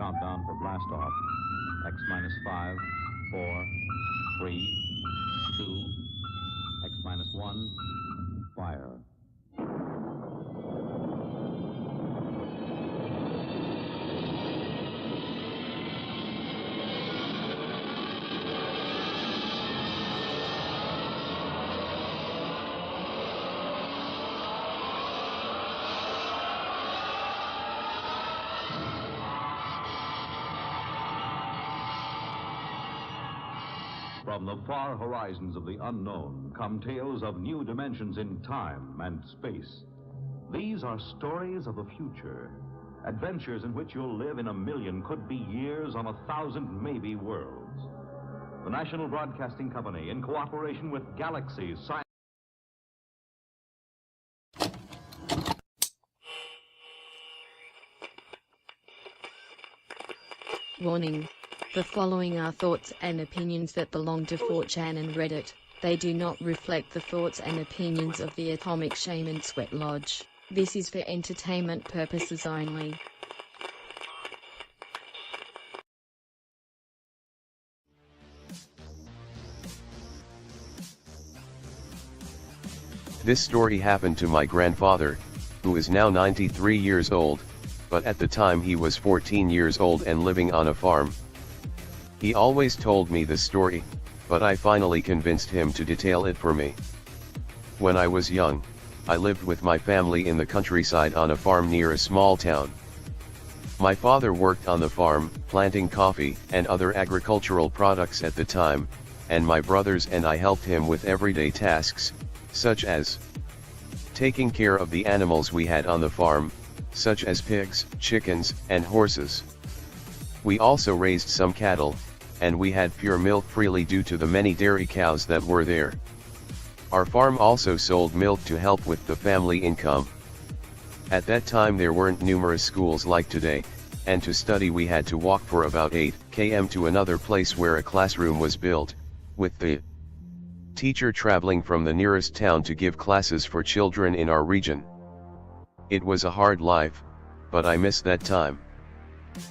countdown for blast off. X minus 5, 4, 3, 2, X minus 1, fire. From the far horizons of the unknown come tales of new dimensions in time and space. These are stories of the future, adventures in which you'll live in a million, could be years, on 1,000 maybe worlds. The National Broadcasting Company, in cooperation with Galaxy's Science. Warning. The following are thoughts and opinions that belong to 4chan and Reddit. They do not reflect the thoughts and opinions of the Atomic Shaman Sweat Lodge. This is for entertainment purposes only. This story happened to my grandfather, who is now 93 years old, but at the time he was 14 years old and living on a farm. He always told me this story, but I finally convinced him to detail it for me. When I was young, I lived with my family in the countryside on a farm near a small town. My father worked on the farm, planting coffee and other agricultural products at the time, and my brothers and I helped him with everyday tasks, such as taking care of the animals we had on the farm, such as pigs, chickens, and horses. We also raised some cattle, and we had pure milk freely due to the many dairy cows that were there. Our farm also sold milk to help with the family income. At that time there weren't numerous schools like today, and to study we had to walk for about 8 km to another place where a classroom was built, with the teacher traveling from the nearest town to give classes for children in our region. It was a hard life, but I miss that time.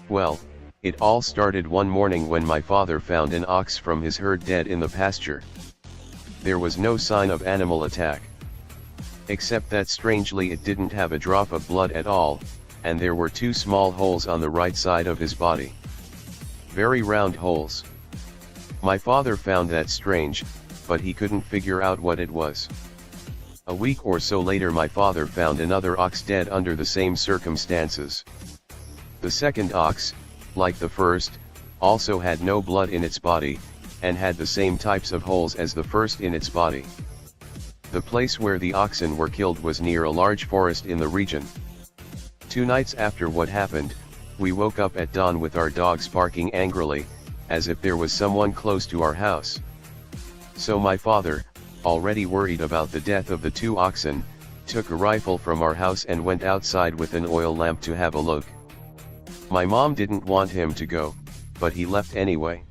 Well, it all started one morning when my father found an ox from his herd dead in the pasture. There was no sign of animal attack. Except that strangely it didn't have a drop of blood at all, and there were 2 small holes on the right side of his body. Very round holes. My father found that strange, but he couldn't figure out what it was. A week or so later my father found another ox dead under the same circumstances. The second ox, like the first, also had no blood in its body, and had the same types of holes as the first in its body. The place where the oxen were killed was near a large forest in the region. 2 nights after what happened, we woke up at dawn with our dogs barking angrily, as if there was someone close to our house. So my father, already worried about the death of the 2 oxen, took a rifle from our house and went outside with an oil lamp to have a look. My mom didn't want him to go, but he left anyway.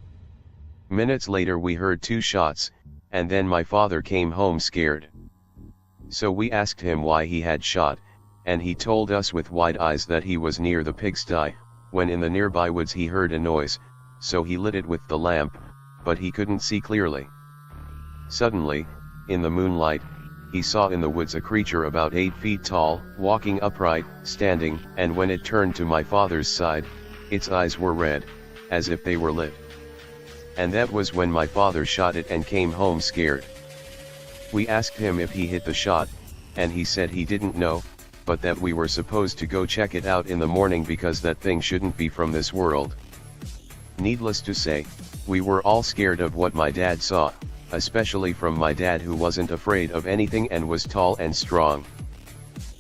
Minutes later we heard 2 shots, and then my father came home scared. So we asked him why he had shot, and he told us with wide eyes that he was near the pigsty, when in the nearby woods he heard a noise, so he lit it with the lamp, but he couldn't see clearly. Suddenly, in the moonlight, he saw in the woods a creature about 8 feet tall, walking upright, standing, and when it turned to my father's side, its eyes were red, as if they were lit. And that was when my father shot it and came home scared. We asked him if he hit the shot, and he said he didn't know, but that we were supposed to go check it out in the morning because that thing shouldn't be from this world. Needless to say, we were all scared of what my dad saw, especially from my dad who wasn't afraid of anything and was tall and strong.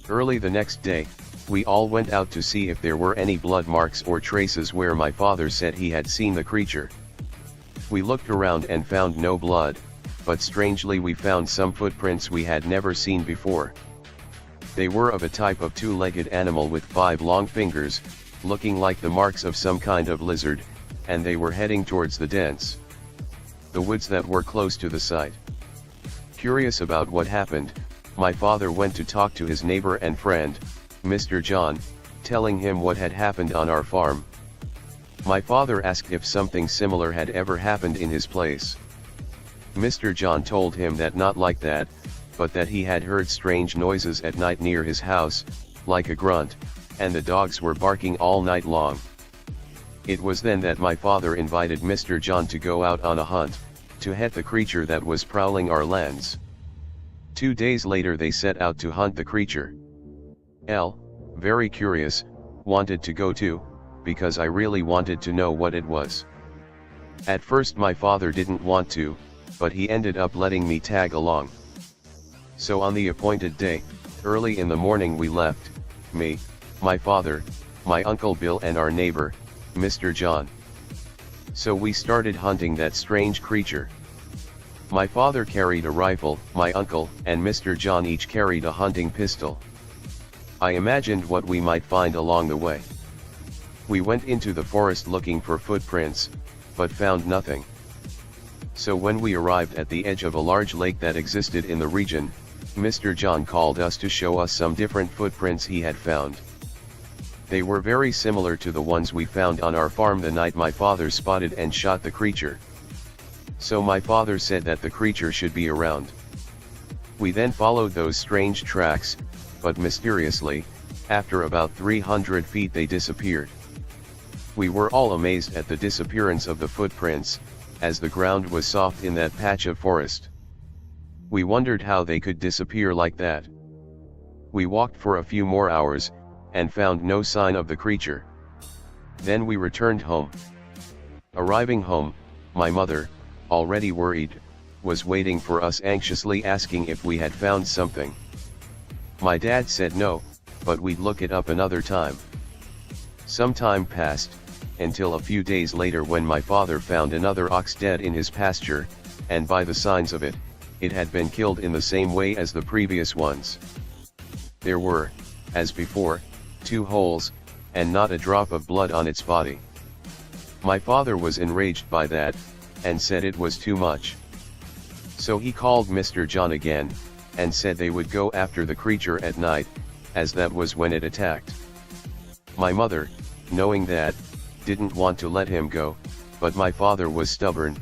Early the next day, we all went out to see if there were any blood marks or traces where my father said he had seen the creature. We looked around and found no blood, but strangely we found some footprints we had never seen before. They were of a type of 2-legged animal with 5 long fingers, looking like the marks of some kind of lizard, and they were heading towards the dens. The woods that were close to the site. Curious about what happened, my father went to talk to his neighbor and friend, Mr. John, telling him what had happened on our farm. My father asked if something similar had ever happened in his place. Mr. John told him that not like that, but that he had heard strange noises at night near his house, like a grunt, and the dogs were barking all night long. It was then that my father invited Mr. John to go out on a hunt, to hunt the creature that was prowling our lands. 2 days later they set out to hunt the creature. Very curious, wanted to go too, because I really wanted to know what it was. At first my father didn't want to, but he ended up letting me tag along. So on the appointed day, early in the morning we left, me, my father, my Uncle Bill and our neighbor, Mr. John. So we started hunting that strange creature. My father carried a rifle, my uncle and Mr. John each carried a hunting pistol. I imagined what we might find along the way. We went into the forest looking for footprints, but found nothing. So when we arrived at the edge of a large lake that existed in the region, Mr. John called us to show us some different footprints he had found. They were very similar to the ones we found on our farm the night my father spotted and shot the creature. So my father said that the creature should be around. We then followed those strange tracks, but mysteriously, after about 300 feet they disappeared. We were all amazed at the disappearance of the footprints, as the ground was soft in that patch of forest. We wondered how they could disappear like that. We walked for a few more hours, and found no sign of the creature. Then we returned home. Arriving home, my mother, already worried, was waiting for us anxiously asking if we had found something. My dad said no, but we'd look it up another time. Some time passed, until a few days later when my father found another ox dead in his pasture, and by the signs of it, it had been killed in the same way as the previous ones. There were, as before, 2 holes, and not a drop of blood on its body. My father was enraged by that, and said it was too much. So he called Mr. John again, and said they would go after the creature at night, as that was when it attacked. My mother, knowing that, didn't want to let him go, but my father was stubborn.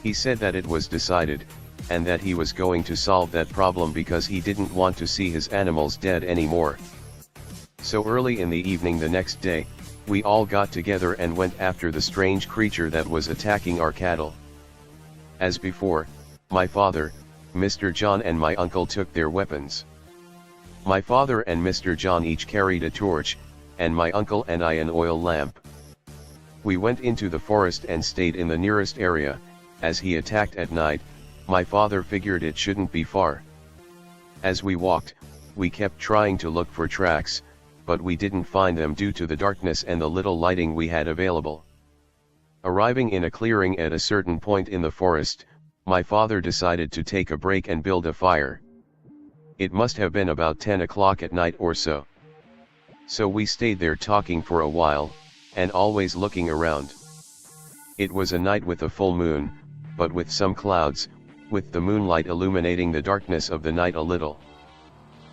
He said that it was decided, and that he was going to solve that problem because he didn't want to see his animals dead anymore. So early in the evening the next day, we all got together and went after the strange creature that was attacking our cattle. As before, my father, Mr. John and my uncle took their weapons. My father and Mr. John each carried a torch, and my uncle and I an oil lamp. We went into the forest and stayed in the nearest area. As he attacked at night, my father figured it shouldn't be far. As we walked, we kept trying to look for tracks, but we didn't find them due to the darkness and the little lighting we had available. Arriving in a clearing at a certain point in the forest, my father decided to take a break and build a fire. It must have been about 10 o'clock at night or so. So we stayed there talking for a while, and always looking around. It was a night with a full moon, but with some clouds, with the moonlight illuminating the darkness of the night a little.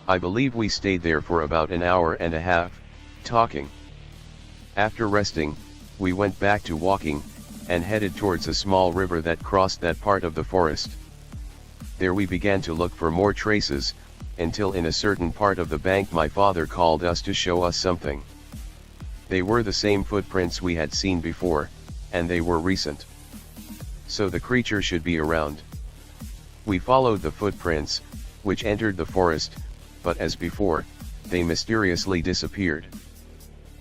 I believe we stayed there for about an hour and a half, talking. After resting, we went back to walking, and headed towards a small river that crossed that part of the forest. There we began to look for more traces, until in a certain part of the bank my father called us to show us something. They were the same footprints we had seen before, and they were recent. So the creature should be around. We followed the footprints, which entered the forest, but as before, they mysteriously disappeared.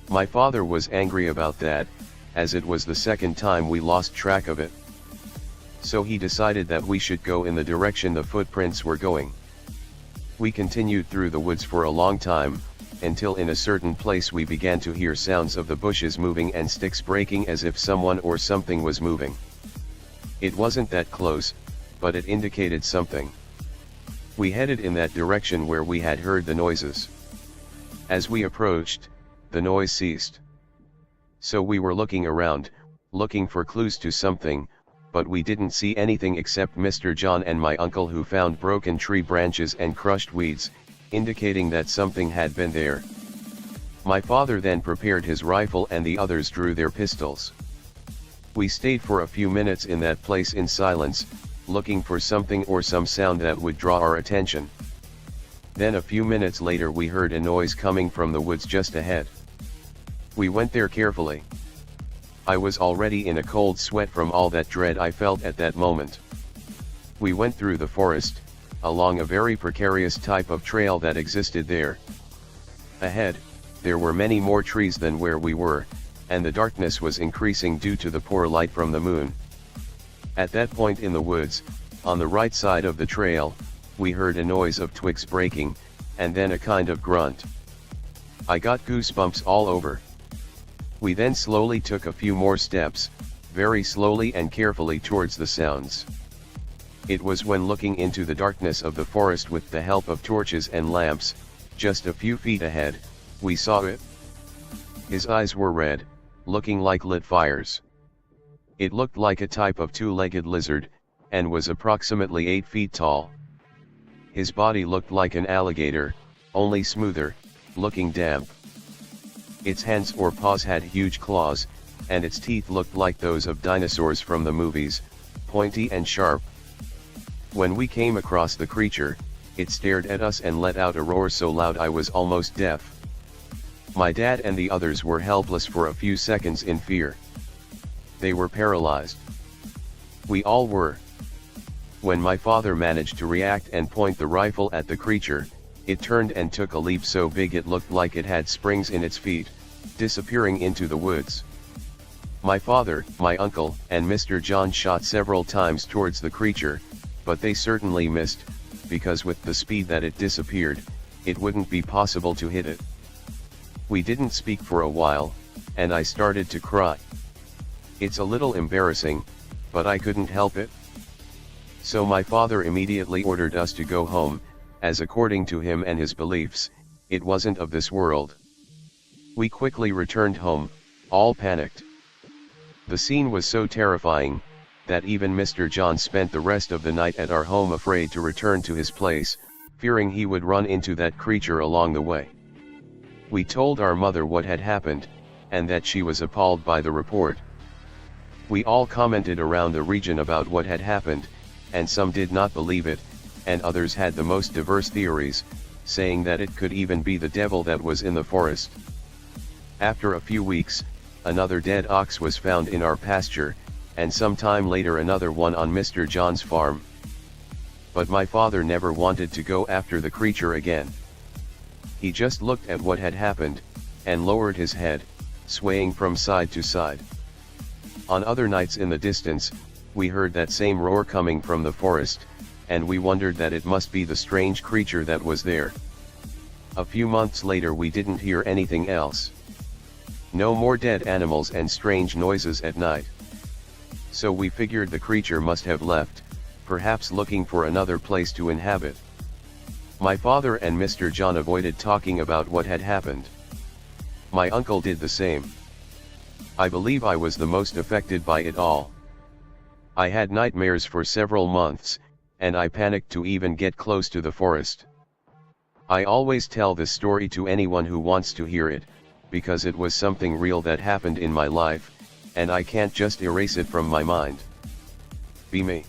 My father was angry about that, as it was the second time we lost track of it. So he decided that we should go in the direction the footprints were going. We continued through the woods for a long time, until in a certain place we began to hear sounds of the bushes moving and sticks breaking as if someone or something was moving. It wasn't that close, but it indicated something. We headed in that direction where we had heard the noises. As we approached, the noise ceased. So we were looking around, looking for clues to something, but we didn't see anything except Mr. John and my uncle who found broken tree branches and crushed weeds, indicating that something had been there. My father then prepared his rifle and the others drew their pistols. We stayed for a few minutes in that place in silence, looking for something or some sound that would draw our attention. Then a few minutes later we heard a noise coming from the woods just ahead. We went there carefully. I was already in a cold sweat from all that dread I felt at that moment. We went through the forest, along a very precarious type of trail that existed there. Ahead, there were many more trees than where we were, and the darkness was increasing due to the poor light from the moon. At that point in the woods, on the right side of the trail, we heard a noise of twigs breaking, and then a kind of grunt. I got goosebumps all over. We then slowly took a few more steps, very slowly and carefully towards the sounds. It was when looking into the darkness of the forest with the help of torches and lamps, just a few feet ahead, we saw it. His eyes were red, looking like lit fires. It looked like a type of two-legged lizard, and was approximately 8 feet tall. His body looked like an alligator, only smoother, looking damp. Its hands or paws had huge claws, and its teeth looked like those of dinosaurs from the movies, pointy and sharp. When we came across the creature, it stared at us and let out a roar so loud I was almost deaf. My dad and the others were helpless for a few seconds in fear. They were paralyzed. We all were. When my father managed to react and point the rifle at the creature, it turned and took a leap so big it looked like it had springs in its feet, disappearing into the woods. My father, my uncle, and Mr. John shot several times towards the creature, but they certainly missed, because with the speed that it disappeared, it wouldn't be possible to hit it. We didn't speak for a while, and I started to cry. It's a little embarrassing, but I couldn't help it. So my father immediately ordered us to go home, as according to him and his beliefs, it wasn't of this world. We quickly returned home, all panicked. The scene was so terrifying, that even Mr. John spent the rest of the night at our home afraid to return to his place, fearing he would run into that creature along the way. We told our mother what had happened, and that she was appalled by the report. We all commented around the region about what had happened, and some did not believe it, and others had the most diverse theories, saying that it could even be the devil that was in the forest. After a few weeks, another dead ox was found in our pasture, and some time later another one on Mr. John's farm. But my father never wanted to go after the creature again. He just looked at what had happened, and lowered his head, swaying from side to side. On other nights in the distance, we heard that same roar coming from the forest, and we wondered that it must be the strange creature that was there. A few months later we didn't hear anything else. No more dead animals and strange noises at night. So we figured the creature must have left, perhaps looking for another place to inhabit. My father and Mr. John avoided talking about what had happened. My uncle did the same. I believe I was the most affected by it all. I had nightmares for several months, and I panicked to even get close to the forest. I always tell this story to anyone who wants to hear it, because it was something real that happened in my life, and I can't just erase it from my mind. Be me.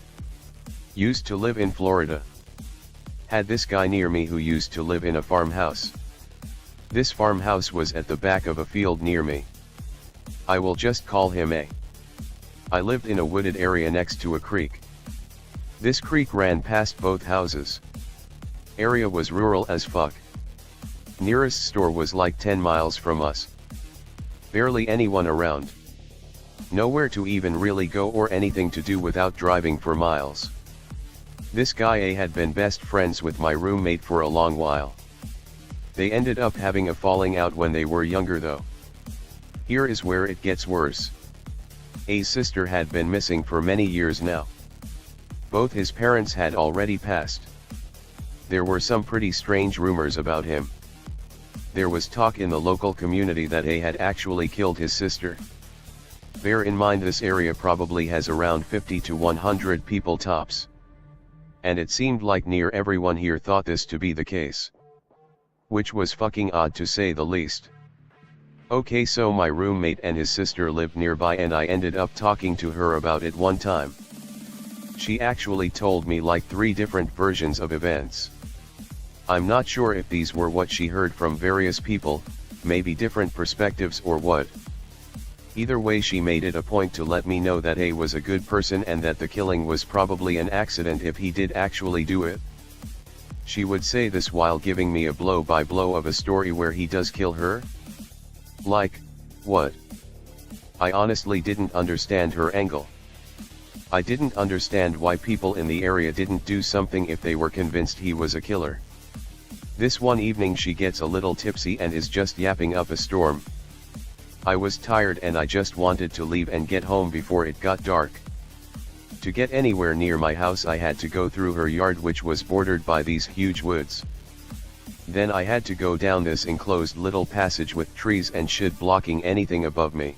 Used to live in Florida. Had this guy near me who used to live in a farmhouse. This farmhouse was at the back of a field near me. I will just call him A. I lived in a wooded area next to a creek. This creek ran past both houses. Area was rural as fuck. Nearest store was like 10 miles from us. Barely anyone around. Nowhere to even really go or anything to do without driving for miles. This guy A had been best friends with my roommate for a long while. They ended up having a falling out when they were younger though. Here is where it gets worse. A's sister had been missing for many years now. Both his parents had already passed. There were some pretty strange rumors about him. There was talk in the local community that A had actually killed his sister. Bear in mind this area probably has around 50 to 100 people tops. And it seemed like near everyone here thought this to be the case. Which was fucking odd to say the least. Okay, so my roommate and his sister lived nearby and I ended up talking to her about it one time. She actually told me like 3 different versions of events. I'm not sure if these were what she heard from various people, maybe different perspectives or what. Either way, she made it a point to let me know that A was a good person and that the killing was probably an accident if he did actually do it. She would say this while giving me a blow-by-blow of a story where he does kill her. Like, what? I honestly didn't understand her angle. I didn't understand why people in the area didn't do something if they were convinced he was a killer. This one evening she gets a little tipsy and is just yapping up a storm. I was tired and I just wanted to leave and get home before it got dark. To get anywhere near my house I had to go through her yard, which was bordered by these huge woods. Then I had to go down this enclosed little passage with trees and shit blocking anything above me.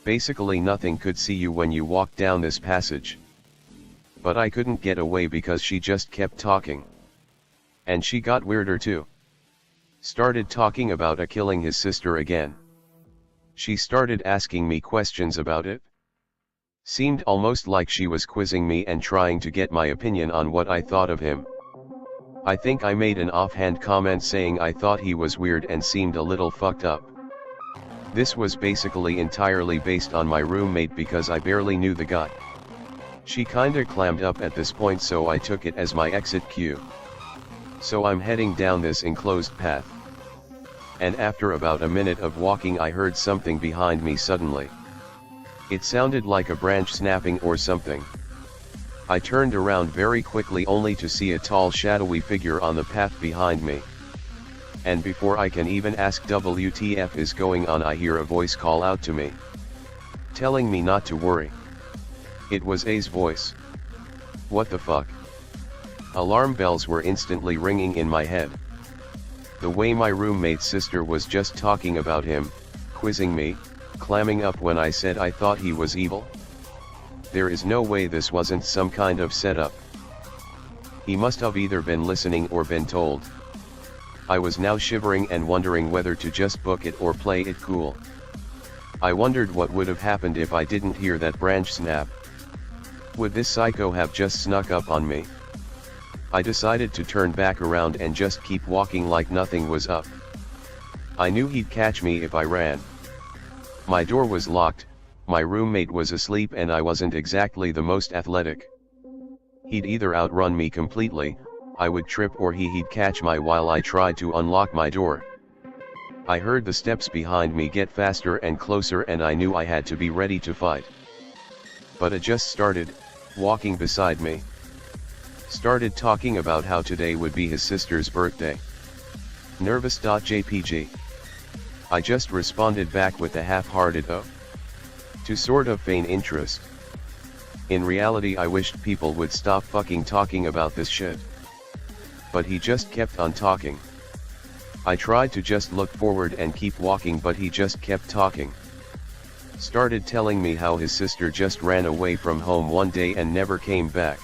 Basically nothing could see you when you walked down this passage. But I couldn't get away because she just kept talking. And she got weirder too. Started talking about killing his sister again. She started asking me questions about it. Seemed almost like she was quizzing me and trying to get my opinion on what I thought of him. I think I made an offhand comment saying I thought he was weird and seemed a little fucked up. This was basically entirely based on my roommate because I barely knew the guy. She kinda clammed up at this point, so I took it as my exit cue. So I'm heading down this enclosed path. And after about a minute of walking I heard something behind me suddenly. It sounded like a branch snapping or something. I turned around very quickly only to see a tall shadowy figure on the path behind me. And before I can even ask WTF is going on, I hear a voice call out to me, telling me not to worry. It was A's voice. What the fuck? Alarm bells were instantly ringing in my head. The way my roommate's sister was just talking about him, quizzing me, clamming up when I said I thought he was evil. There is no way this wasn't some kind of setup. He must have either been listening or been told. I was now shivering and wondering whether to just book it or play it cool. I wondered what would have happened if I didn't hear that branch snap. Would this psycho have just snuck up on me? I decided to turn back around and just keep walking like nothing was up. I knew he'd catch me if I ran. My door was locked, my roommate was asleep and I wasn't exactly the most athletic. He'd either outrun me completely, I would trip, or he'd catch me while I tried to unlock my door. I heard the steps behind me get faster and closer and I knew I had to be ready to fight. But it just started, walking beside me. Started talking about how today would be his sister's birthday. Nervous.jpg. I just responded back with a half-hearted "oh," to sort of feign interest. In reality I wished people would stop fucking talking about this shit. But he just kept on talking. I tried to just look forward and keep walking, but he just kept talking. Started telling me how his sister just ran away from home one day and never came back.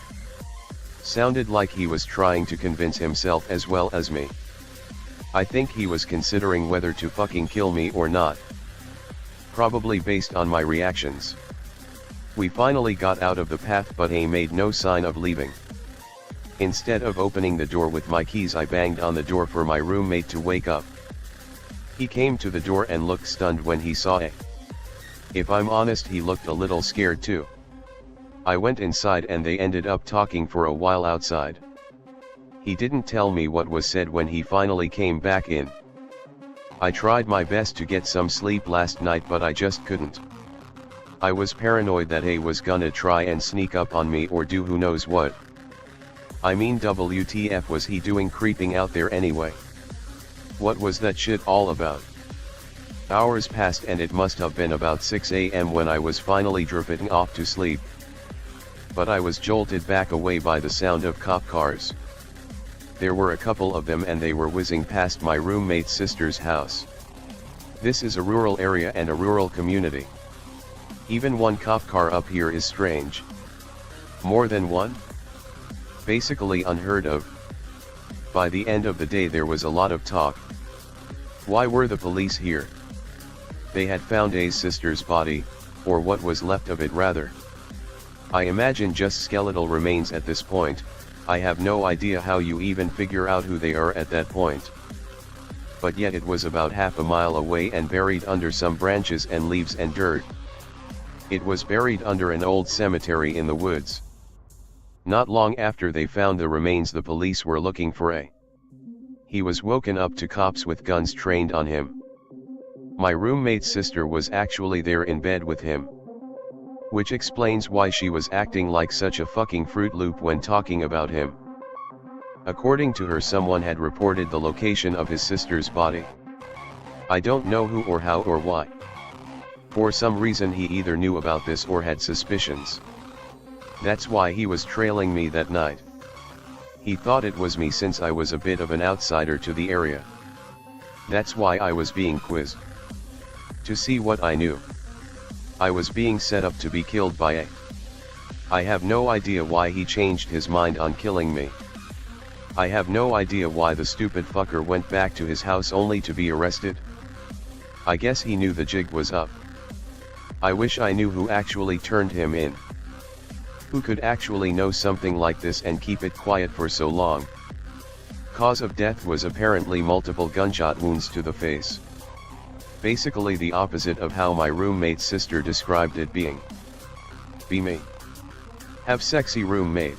Sounded like he was trying to convince himself as well as me. I think he was considering whether to fucking kill me or not. Probably based on my reactions. We finally got out of the path, but he made no sign of leaving. Instead of opening the door with my keys, I banged on the door for my roommate to wake up. He came to the door and looked stunned when he saw it. If I'm honest, he looked a little scared too. I went inside and they ended up talking for a while outside. He didn't tell me what was said when he finally came back in. I tried my best to get some sleep last night, but I just couldn't. I was paranoid that he was gonna try and sneak up on me or do who knows what. I mean, WTF was he doing creeping out there anyway? What was that shit all about? Hours passed and it must have been about 6 a.m. when I was finally drifting off to sleep. But I was jolted back away by the sound of cop cars. There were a couple of them and they were whizzing past my roommate's sister's house. This is a rural area and a rural community. Even one cop car up here is strange. More than one? Basically unheard of. By the end of the day there was a lot of talk. Why were the police here? they had found A's sister's body, or what was left of it rather. I imagine just skeletal remains at this point. I have no idea how you even figure out who they are at that point. But yet it was about half a mile away and buried under some branches and leaves and dirt. It was buried under an old cemetery in the woods. Not long after they found the remains, the police were looking for A. He was woken up to cops with guns trained on him. My roommate's sister was actually there in bed with him. Which explains why she was acting like such a fucking Fruit Loop when talking about him. According to her, someone had reported the location of his sister's body. I don't know who or how or why. For some reason he either knew about this or had suspicions. That's why he was trailing me that night. He thought it was me since I was a bit of an outsider to the area. That's why I was being quizzed. To see what I knew. I was being set up to be killed by A. I have no idea why he changed his mind on killing me. I have no idea why the stupid fucker went back to his house only to be arrested. I guess he knew the jig was up. I wish I knew who actually turned him in. Who could actually know something like this and keep it quiet for so long? Cause of death was apparently multiple gunshot wounds to the face. Basically the opposite of how my roommate's sister described it being. Be me. Have sexy roommate.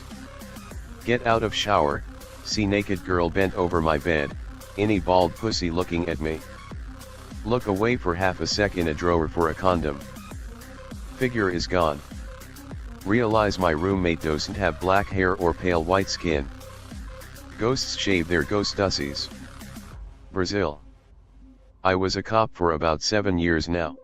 Get out of shower, see naked girl bent over my bed, any bald pussy looking at me. Look away for half a second, a drawer for a condom. Figure is gone. Realize my roommate doesn't have black hair or pale white skin. Ghosts shave their ghostussies. Brazil. I was a cop for about 7 years now.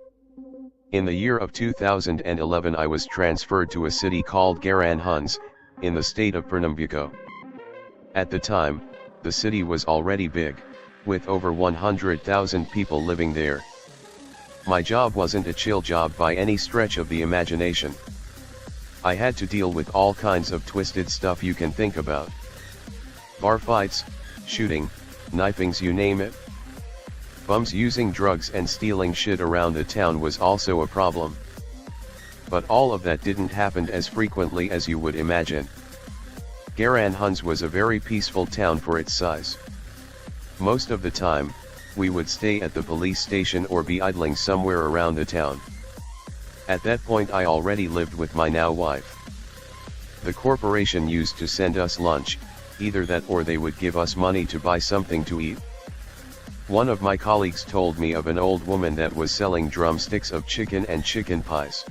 In the year of 2011 I was transferred to a city called Garanhuns, in the state of Pernambuco. At the time, the city was already big, with over 100,000 people living there. My job wasn't a chill job by any stretch of the imagination. I had to deal with all kinds of twisted stuff you can think about. Bar fights, shooting, knifings, you name it. Bums using drugs and stealing shit around the town was also a problem. But all of that didn't happen as frequently as you would imagine. Garanhuns was a very peaceful town for its size. Most of the time, we would stay at the police station or be idling somewhere around the town. At that point I already lived with my now wife. The corporation used to send us lunch, either that or they would give us money to buy something to eat. One of my colleagues told me of an old woman that was selling drumsticks of chicken and chicken pies.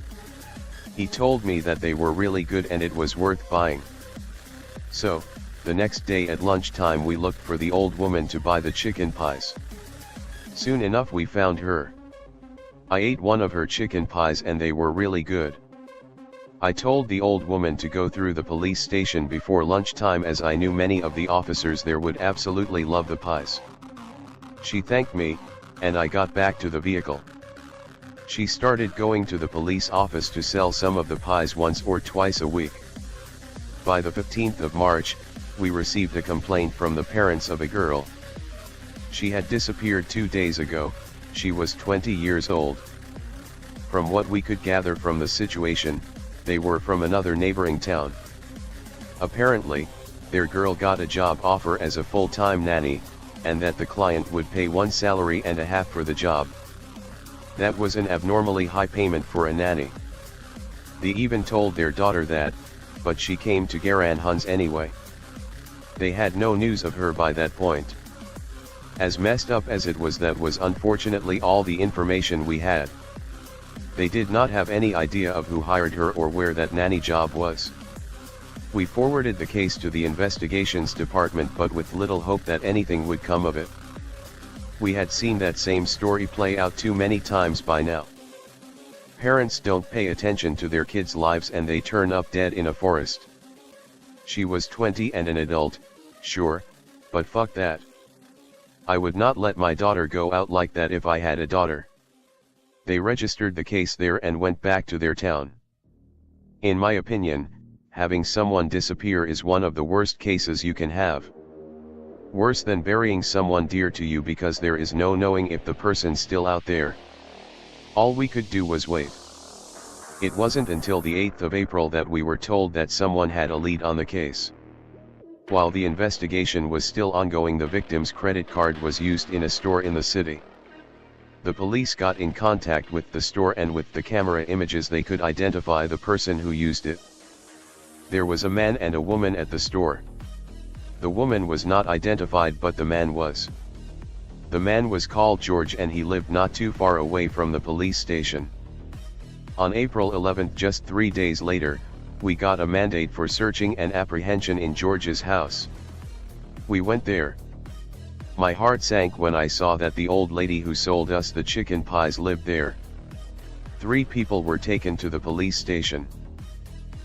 He told me that they were really good and it was worth buying. So, the next day at lunchtime we looked for the old woman to buy the chicken pies. Soon enough we found her. I ate one of her chicken pies and they were really good. I told the old woman to go through the police station before lunchtime as I knew many of the officers there would absolutely love the pies. She thanked me, and I got back to the vehicle. She started going to the police office to sell some of the pies once or twice a week. By the 15th of March, we received a complaint from the parents of a girl. She had disappeared 2 days ago. She was 20 years old. From what we could gather from the situation, they were from another neighboring town. Apparently, their girl got a job offer as a full-time nanny, and that the client would pay 1.5 salaries for the job. That was an abnormally high payment for a nanny. They even told their daughter that, but she came to Garanhuns anyway. They had no news of her by that point. As messed up as it was, that was unfortunately all the information we had. They did not have any idea of who hired her or where that nanny job was. We forwarded the case to the investigations department but with little hope that anything would come of it. We had seen that same story play out too many times by now. Parents don't pay attention to their kids' lives and they turn up dead in a forest. She was 20 and an adult, sure, but fuck that. I would not let my daughter go out like that if I had a daughter. They registered the case there and went back to their town. In my opinion, having someone disappear is one of the worst cases you can have. Worse than burying someone dear to you because there is no knowing if the person's still out there. All we could do was wait. It wasn't until the 8th of April that we were told that someone had a lead on the case. While the investigation was still ongoing, the victim's credit card was used in a store in the city. The police got in contact with the store, and with the camera images they could identify the person who used it. There was a man and a woman at the store. The woman was not identified, but the man was. The man was called George, and he lived not too far away from the police station. On April 11th, just 3 days later, we got a mandate for searching and apprehension in George's house. We went there. My heart sank when I saw that the old lady who sold us the chicken pies lived there. 3 people were taken to the police station.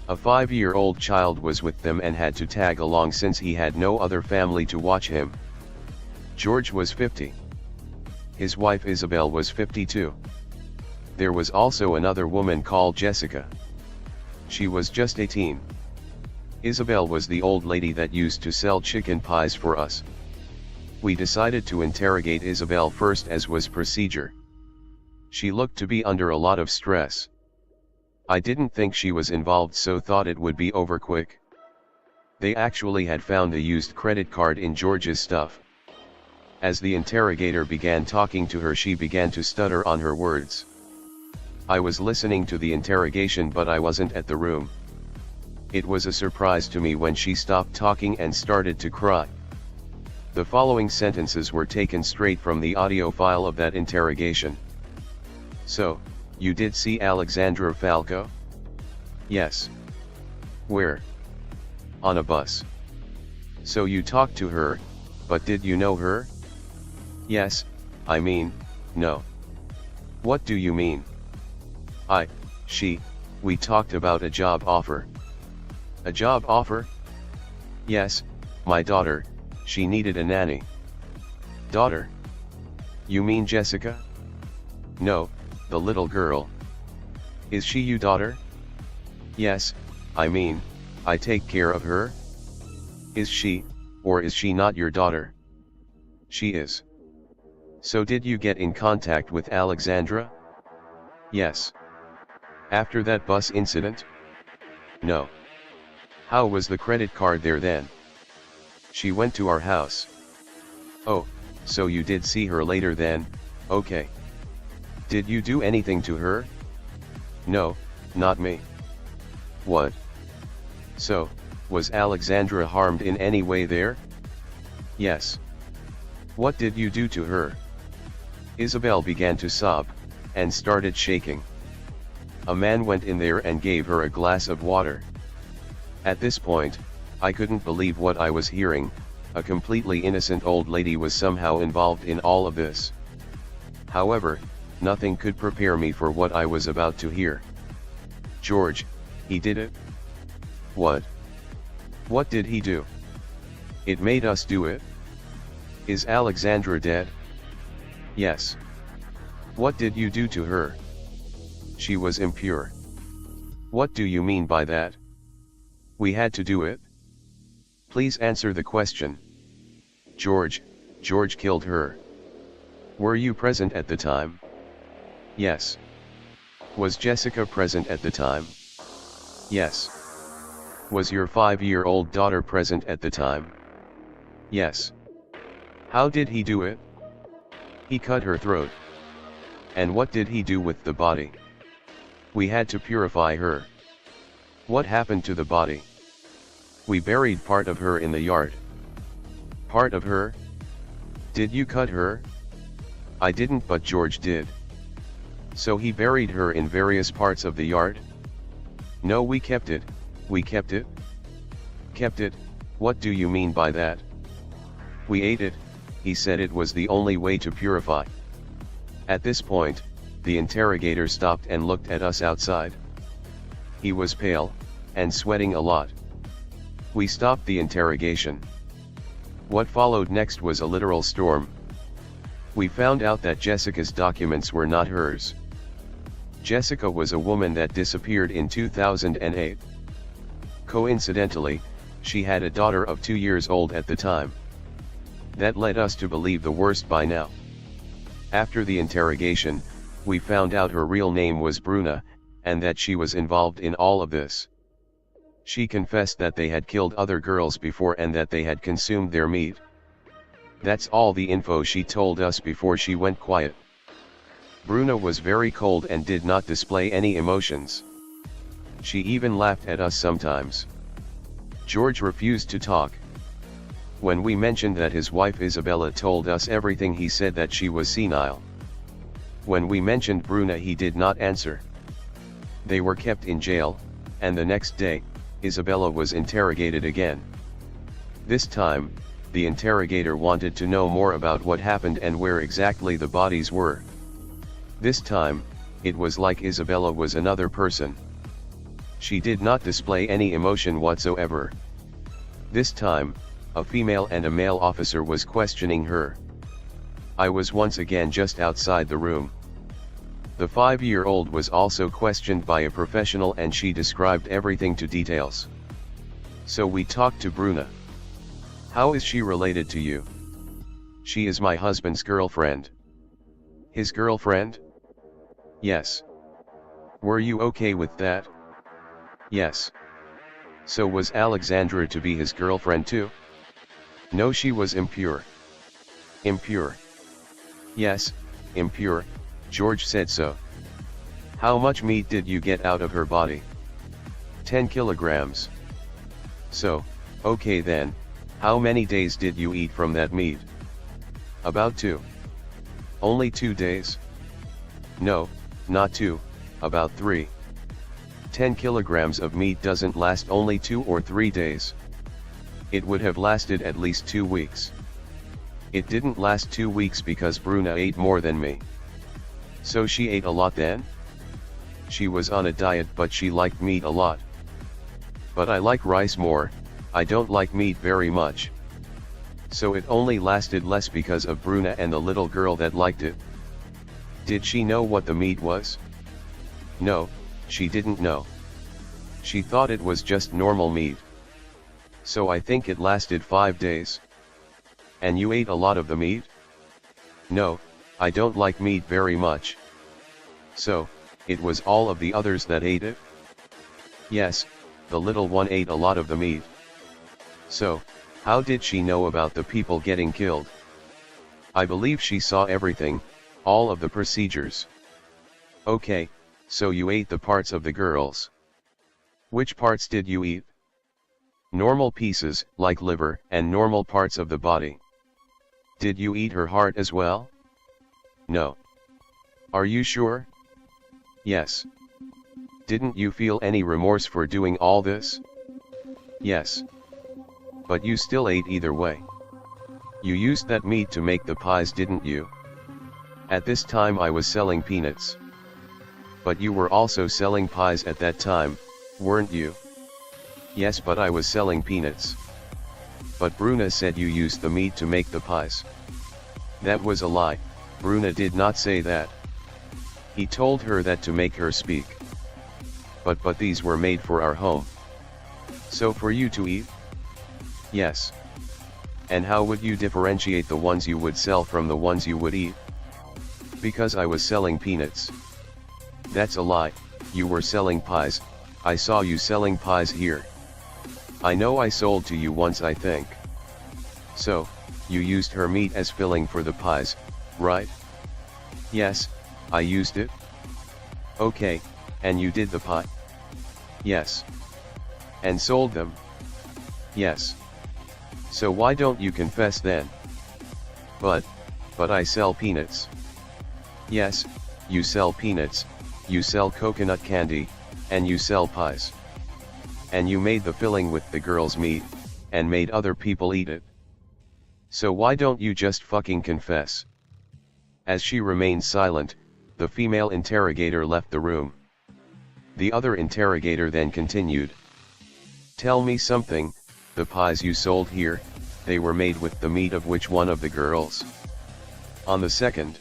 A 5-year-old child was with them and had to tag along since he had no other family to watch him. George was 50. His wife Isabel was 52. There was also another woman called Jessica. She was just 18. Isabel was the old lady that used to sell chicken pies for us. We decided to interrogate Isabel first, as was procedure. She looked to be under a lot of stress. I didn't think she was involved, so thought it would be over quick. They actually had found a used credit card in George's stuff. As the interrogator began talking to her, she began to stutter on her words. I was listening to the interrogation, but I wasn't at the room. It was a surprise to me when she stopped talking and started to cry. The following sentences were taken straight from the audio file of that interrogation. So, you did see Alexandra Falco? Yes. Where? On a bus. So you talked to her, but did you know her? Yes, I mean, no. What do you mean? We talked about a job offer. A job offer? Yes, my daughter, she needed a nanny. Daughter? You mean Jessica? No, the little girl. Is she your daughter? Yes, I mean, I take care of her. Is she, or is she not your daughter? She is. So did you get in contact with Alexandra? Yes. After that bus incident? No. How was the credit card there then? She went to our house. Oh, so you did see her later then, okay. Did you do anything to her? No, not me. What? So, was Alexandra harmed in any way there? Yes. What did you do to her? Isabel began to sob, and started shaking. A man went in there and gave her a glass of water. At this point, I couldn't believe what I was hearing. A completely innocent old lady was somehow involved in all of this. However, nothing could prepare me for what I was about to hear. George, he did it? What? What did he do? It made us do it. Is Alexandra dead? Yes. What did you do to her? She was impure. What do you mean by that? We had to do it. Please answer the question. George killed her. Were you present at the time? Yes. Was Jessica present at the time? Yes. Was your 5-year-old daughter present at the time? Yes. How did he do it? He cut her throat. And what did he do with the body? We had to purify her. What happened to the body? We buried part of her in the yard. Part of her? Did you cut her? I didn't, but George did. So he buried her in various parts of the yard? No, we kept it. We kept it? Kept it? What do you mean by that? We ate it. He said it was the only way to purify. At this point, the interrogator stopped and looked at us outside. He was pale, and sweating a lot. We stopped the interrogation. What followed next was a literal storm. We found out that Jessica's documents were not hers. Jessica was a woman that disappeared in 2008. Coincidentally, she had a daughter of 2 years old at the time. That led us to believe the worst by now. After the interrogation, we found out her real name was Bruna, and that she was involved in all of this. She confessed that they had killed other girls before and that they had consumed their meat. That's all the info she told us before she went quiet. Bruna was very cold and did not display any emotions. She even laughed at us sometimes. George refused to talk. When we mentioned that his wife Isabella told us everything, he said that she was senile. When we mentioned Bruna, he did not answer. They were kept in jail, and the next day, Isabella was interrogated again. This time, the interrogator wanted to know more about what happened and where exactly the bodies were. This time, it was like Isabella was another person. She did not display any emotion whatsoever. This time, a female and a male officer was questioning her. I was once again just outside the room. The 5-year-old was also questioned by a professional and she described everything to details. So we talked to Bruna. How is she related to you? She is my husband's girlfriend. His girlfriend? Yes. Were you okay with that? Yes. So was Alexandra to be his girlfriend too? No, she was impure. Impure? Yes, impure, George said so. How much meat did you get out of her body? 10 kilograms. So, okay then, how many days did you eat from that meat? About 2. Only 2 days? No, not 2, about 3. 10 kilograms of meat doesn't last only 2 or 3 days. It would have lasted at least 2 weeks. It didn't last 2 weeks because Bruna ate more than me. So she ate a lot then? She was on a diet but she liked meat a lot. But I like rice more, I don't like meat very much. So it only lasted less because of Bruna and the little girl that liked it. Did she know what the meat was? No, she didn't know. She thought it was just normal meat. So I think it lasted 5 days. And you ate a lot of the meat? No, I don't like meat very much. So, it was all of the others that ate it? Yes, the little one ate a lot of the meat. So, how did she know about the people getting killed? I believe she saw everything, all of the procedures. Okay, so you ate the parts of the girls. Which parts did you eat? Normal pieces, like liver, and normal parts of the body. Did you eat her heart as well? No. Are you sure? Yes. Didn't you feel any remorse for doing all this? Yes. But you still ate either way. You used that meat to make the pies, didn't you? At this time I was selling peanuts. But you were also selling pies at that time, weren't you? Yes, but I was selling peanuts. But Bruna said you used the meat to make the pies. That was a lie, Bruna did not say that. He told her that to make her speak. But these were made for our home. So for you to eat? Yes. And how would you differentiate the ones you would sell from the ones you would eat? Because I was selling peanuts. That's a lie, you were selling pies, I saw you selling pies here. I know I sold to you once, I think. So, you used her meat as filling for the pies, right? Yes, I used it. Okay, and you did the pie? Yes. And sold them? Yes. So why don't you confess then? But I sell peanuts. Yes, you sell peanuts, you sell coconut candy, and you sell pies. And you made the filling with the girl's meat, and made other people eat it. So why don't you just fucking confess? As she remained silent, the female interrogator left the room. The other interrogator then continued. Tell me something, the pies you sold here, they were made with the meat of which one of the girls? On the second.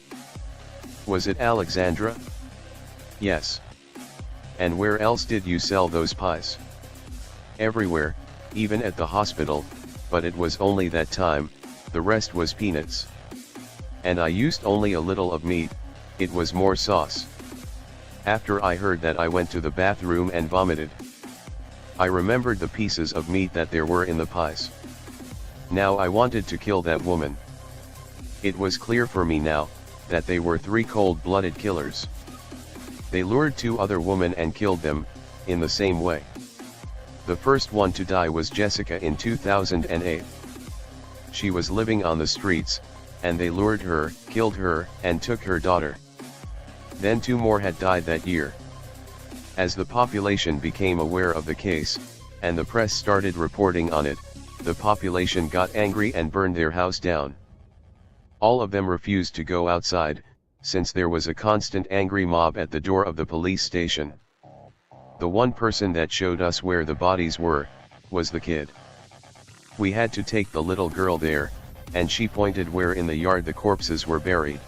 Was it Alexandra? Yes. And where else did you sell those pies? Everywhere, even at the hospital, but it was only that time, the rest was peanuts. And I used only a little of meat, it was more sauce. After I heard that, I went to the bathroom and vomited. I remembered the pieces of meat that there were in the pies. Now I wanted to kill that woman. It was clear for me now that they were 3 cold-blooded killers. They lured 2 other women and killed them in the same way. The first one to die was Jessica in 2008. She was living on the streets, and they lured her, killed her, and took her daughter. Then 2 more had died that year. As the population became aware of the case, and the press started reporting on it, the population got angry and burned their house down. All of them refused to go outside, since there was a constant angry mob at the door of the police station. The one person that showed us where the bodies were, was the kid. We had to take the little girl there, and she pointed where in the yard the corpses were buried.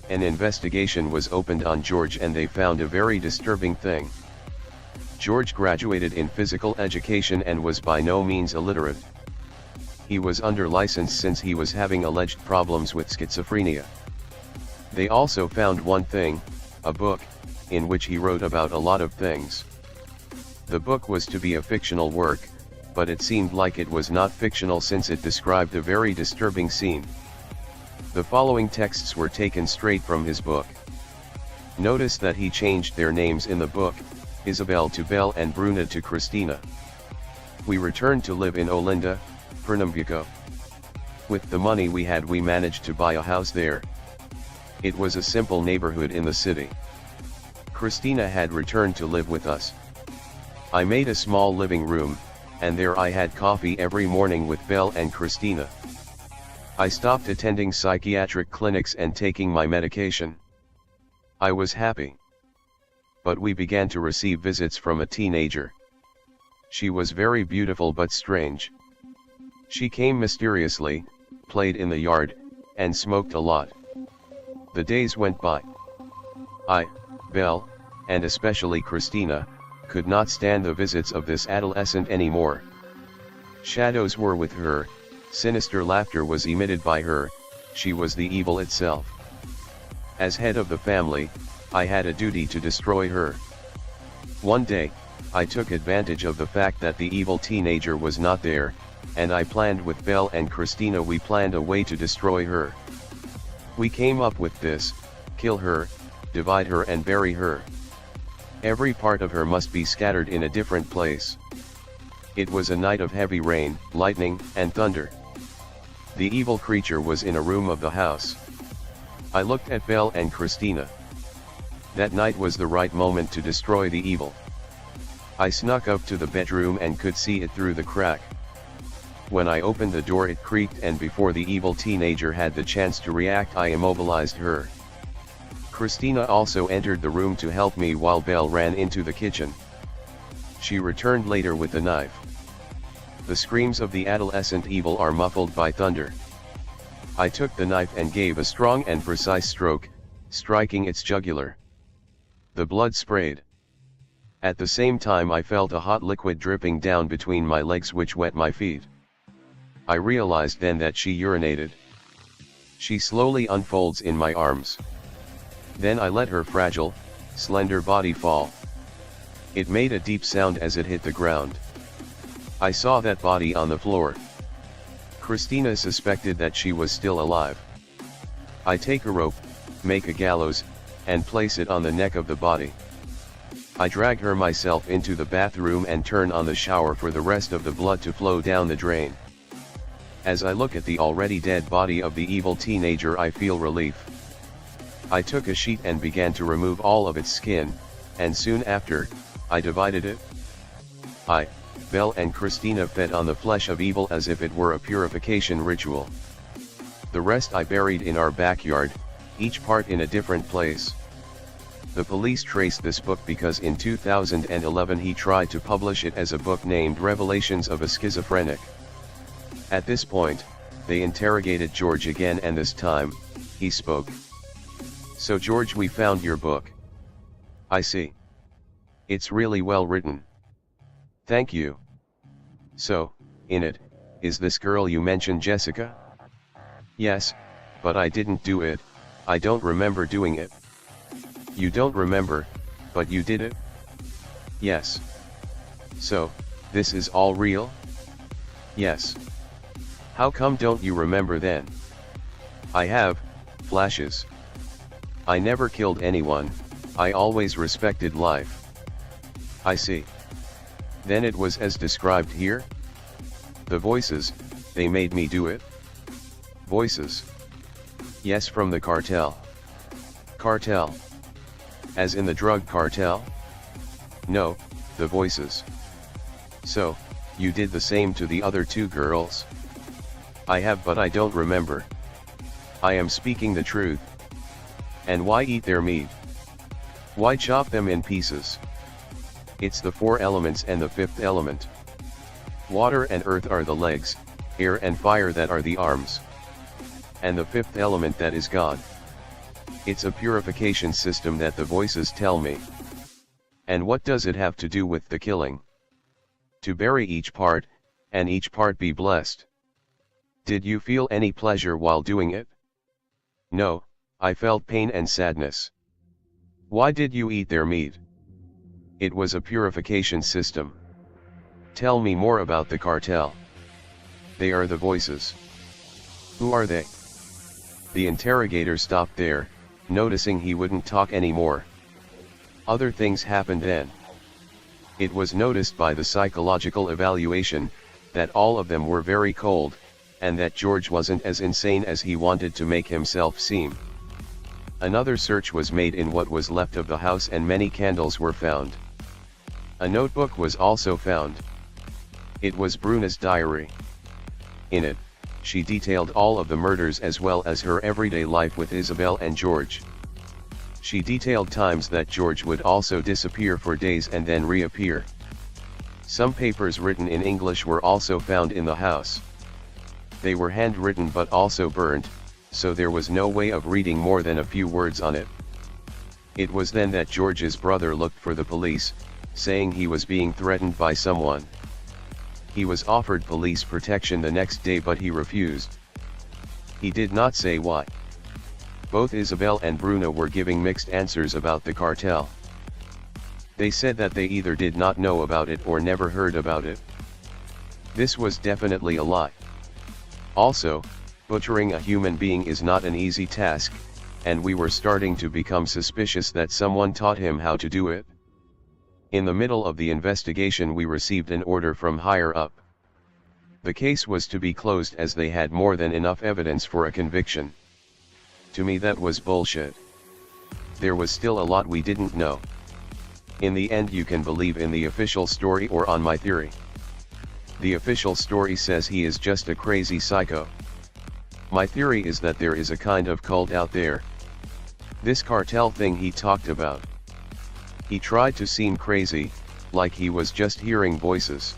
An investigation was opened on George, and they found a very disturbing thing. George graduated in physical education and was by no means illiterate. He was under license since he was having alleged problems with schizophrenia. They also found one thing, a book, in which he wrote about a lot of things. The book was to be a fictional work, but it seemed like it was not fictional since it described a very disturbing scene. The following texts were taken straight from his book. Notice that he changed their names in the book, Isabel to Belle and Bruna to Christina. We returned to live in Olinda, Pernambuco. With the money we had, we managed to buy a house there. It was a simple neighborhood in the city. Christina had returned to live with us. I made a small living room, and there I had coffee every morning with Belle and Christina. I stopped attending psychiatric clinics and taking my medication. I was happy. But we began to receive visits from a teenager. She was very beautiful but strange. She came mysteriously, played in the yard, and smoked a lot. The days went by. I, Belle, and especially Christina, could not stand the visits of this adolescent anymore. Shadows were with her, sinister laughter was emitted by her, she was the evil itself. As head of the family, I had a duty to destroy her. One day, I took advantage of the fact that the evil teenager was not there, and I planned with Belle and Christina, we planned a way to destroy her. We came up with this: kill her, divide her and bury her. Every part of her must be scattered in a different place. It was a night of heavy rain, lightning, and thunder. The evil creature was in a room of the house. I looked at Belle and Christina. That night was the right moment to destroy the evil. I snuck up to the bedroom and could see it through the crack. When I opened the door, it creaked, and before the evil teenager had the chance to react, I immobilized her. Christina also entered the room to help me while Belle ran into the kitchen. She returned later with the knife. The screams of the adolescent evil are muffled by thunder. I took the knife and gave a strong and precise stroke, striking its jugular. The blood sprayed. At the same time, I felt a hot liquid dripping down between my legs, which wet my feet. I realized then that she urinated. She slowly unfolds in my arms. Then I let her fragile, slender body fall. It made a deep sound as it hit the ground. I saw that body on the floor. Christina suspected that she was still alive. I take a rope, make a gallows, and place it on the neck of the body. I drag her myself into the bathroom and turn on the shower for the rest of the blood to flow down the drain. As I look at the already dead body of the evil teenager, I feel relief. I took a sheet and began to remove all of its skin, and soon after, I divided it. I, Belle and Christina fed on the flesh of evil as if it were a purification ritual. The rest I buried in our backyard, each part in a different place. The police traced this book because in 2011 he tried to publish it as a book named Revelations of a Schizophrenic. At this point, they interrogated George again, and this time, he spoke. "So George, we found your book." "I see. It's really well written." "Thank you. So, in it, is this girl you mentioned, Jessica?" "Yes, but I didn't do it, I don't remember doing it. You don't remember, but you did it? Yes. So, this is all real? Yes. How come don't you remember then? I have flashes. I never killed anyone, I always respected life. I see. Then it was as described here? The voices, they made me do it? Voices. Yes, from the cartel. Cartel. As in the drug cartel? No, the voices. So, you did the same to the other two girls? I have, but I don't remember. I am speaking the truth. And why eat their meat? Why chop them in pieces? It's the four elements and the fifth element. Water and earth are the legs, air and fire that are the arms. And the fifth element, that is God. It's a purification system that the voices tell me. And what does it have to do with the killing? To bury each part, and each part be blessed. Did you feel any pleasure while doing it? No, I felt pain and sadness. Why did you eat their meat? It was a purification system. Tell me more about the cartel. They are the voices. Who are they? The interrogator stopped there, noticing he wouldn't talk anymore. Other things happened then. It was noticed by the psychological evaluation, that all of them were very cold, and that George wasn't as insane as he wanted to make himself seem. Another search was made in what was left of the house and many candles were found. A notebook was also found. It was Bruna's diary. In it, she detailed all of the murders as well as her everyday life with Isabel and George. She detailed times that George would also disappear for days and then reappear. Some papers written in English were also found in the house. They were handwritten but also burned, so there was no way of reading more than a few words on it. It was then that George's brother looked for the police, saying he was being threatened by someone. He was offered police protection the next day but he refused. He did not say why. Both Isabel and Bruna were giving mixed answers about the cartel. They said that they either did not know about it or never heard about it. This was definitely a lie. Also, butchering a human being is not an easy task, and we were starting to become suspicious that someone taught him how to do it. In the middle of the investigation we received an order from higher up. The case was to be closed as they had more than enough evidence for a conviction. To me that was bullshit. There was still a lot we didn't know. In the end you can believe in the official story or on my theory. The official story says he is just a crazy psycho. My theory is that there is a kind of cult out there. This cartel thing he talked about. He tried to seem crazy, like he was just hearing voices.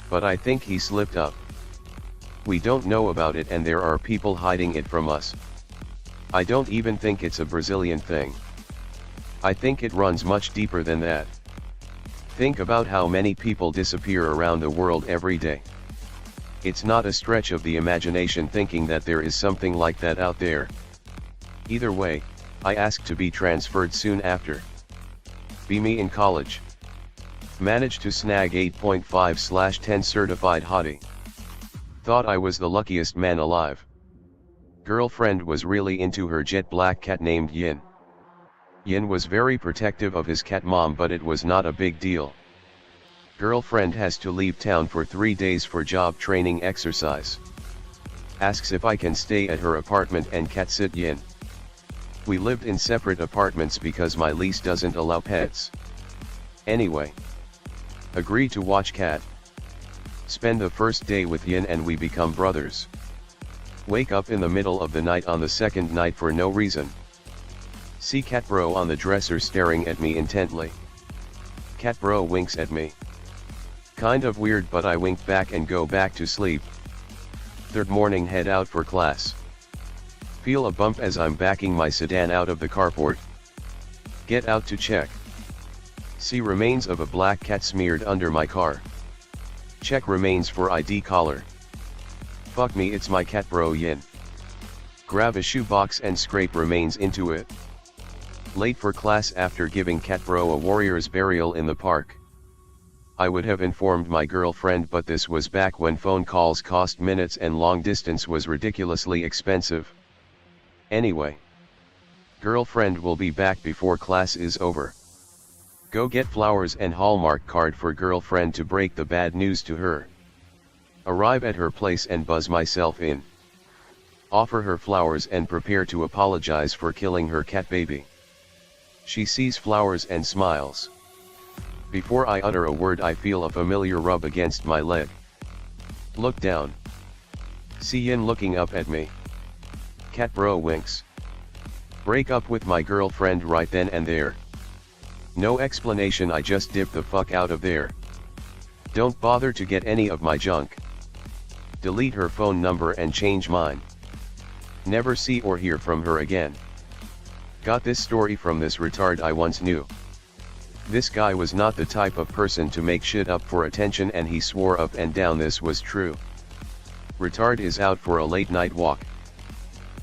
But I think he slipped up. We don't know about it and there are people hiding it from us. I don't even think it's a Brazilian thing. I think it runs much deeper than that. Think about how many people disappear around the world every day. It's not a stretch of the imagination thinking that there is something like that out there. Either way, I asked to be transferred soon after. Be me in college. Managed to snag 8.5/10 certified hottie. Thought I was the luckiest man alive. Girlfriend was really into her jet black cat named Yin. Yin was very protective of his cat mom but it was not a big deal. Girlfriend has to leave town for 3 days for job training exercise. Asks if I can stay at her apartment and cat sit Yin. We lived in separate apartments because my lease doesn't allow pets. Anyway. Agree to watch cat. Spend the first day with Yin and we become brothers. Wake up in the middle of the night on the second night for no reason. See cat bro on the dresser staring at me intently. Cat bro winks at me. Kind of weird but I wink back and go back to sleep. Third morning head out for class. Feel a bump as I'm backing my sedan out of the carport. Get out to check. See remains of a black cat smeared under my car. Check remains for ID collar. Fuck me, it's my cat bro Yin. Grab a shoebox and scrape remains into it. Late for class after giving cat bro a warrior's burial in the park. I would have informed my girlfriend, but this was back when phone calls cost minutes and long distance was ridiculously expensive. Anyway. Girlfriend will be back before class is over. Go get flowers and Hallmark card for girlfriend to break the bad news to her. Arrive at her place and buzz myself in. Offer her flowers and prepare to apologize for killing her cat baby. She sees flowers and smiles. Before I utter a word, I feel a familiar rub against my leg. Look down. See Yin looking up at me. Cat bro winks. Break up with my girlfriend right then and there. No explanation, I just dip the fuck out of there. Don't bother to get any of my junk. Delete her phone number and change mine. Never see or hear from her again. Got this story from this retard I once knew. This guy was not the type of person to make shit up for attention, and he swore up and down this was true. Retard is out for a late night walk.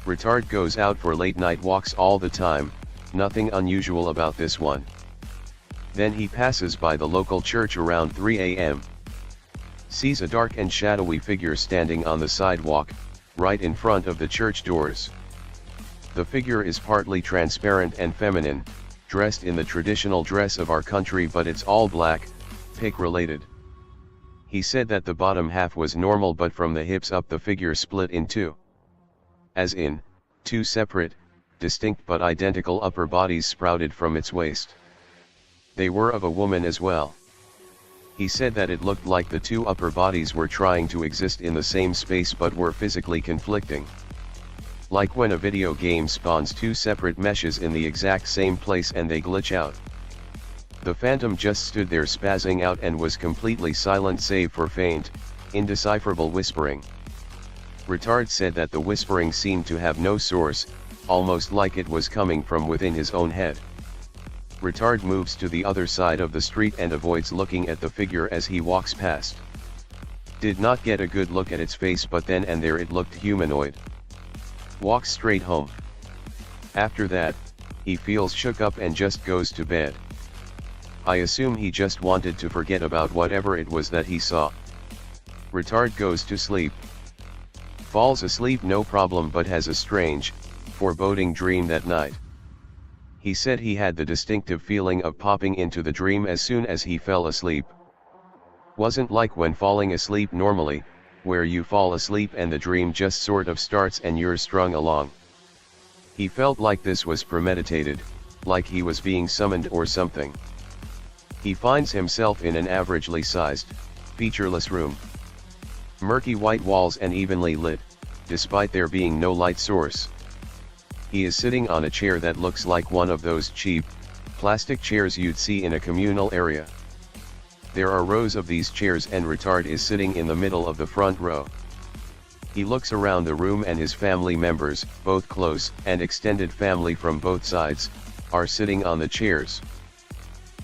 Retard goes out for late night walks all the time, nothing unusual about this one. Then he passes by the local church around 3 a.m. Sees a dark and shadowy figure standing on the sidewalk, right in front of the church doors. The figure is partly transparent and feminine, dressed in the traditional dress of our country, but it's all black, pig related. He said that the bottom half was normal, but from the hips up the figure split in two. As in, two separate, distinct but identical upper bodies sprouted from its waist. They were of a woman as well. He said that it looked like the two upper bodies were trying to exist in the same space but were physically conflicting. Like when a video game spawns two separate meshes in the exact same place and they glitch out. The phantom just stood there spazzing out and was completely silent save for faint, indecipherable whispering. Retard said that the whispering seemed to have no source, almost like it was coming from within his own head. Retard moves to the other side of the street and avoids looking at the figure as he walks past. Did not get a good look at its face, but then and there it looked humanoid. Walks straight home. After that, he feels shook up and just goes to bed. I assume he just wanted to forget about whatever it was that he saw. Retard goes to sleep. Falls asleep no problem, but has a strange, foreboding dream that night. He said he had the distinctive feeling of popping into the dream as soon as he fell asleep. Wasn't like when falling asleep normally, where you fall asleep and the dream just sort of starts and you're strung along. He felt like this was premeditated, like he was being summoned or something. He finds himself in an averagely sized, featureless room. Murky white walls and evenly lit, despite there being no light source. He is sitting on a chair that looks like one of those cheap, plastic chairs you'd see in a communal area. There are rows of these chairs and Retard is sitting in the middle of the front row. He looks around the room and his family members, both close and extended family from both sides, are sitting on the chairs.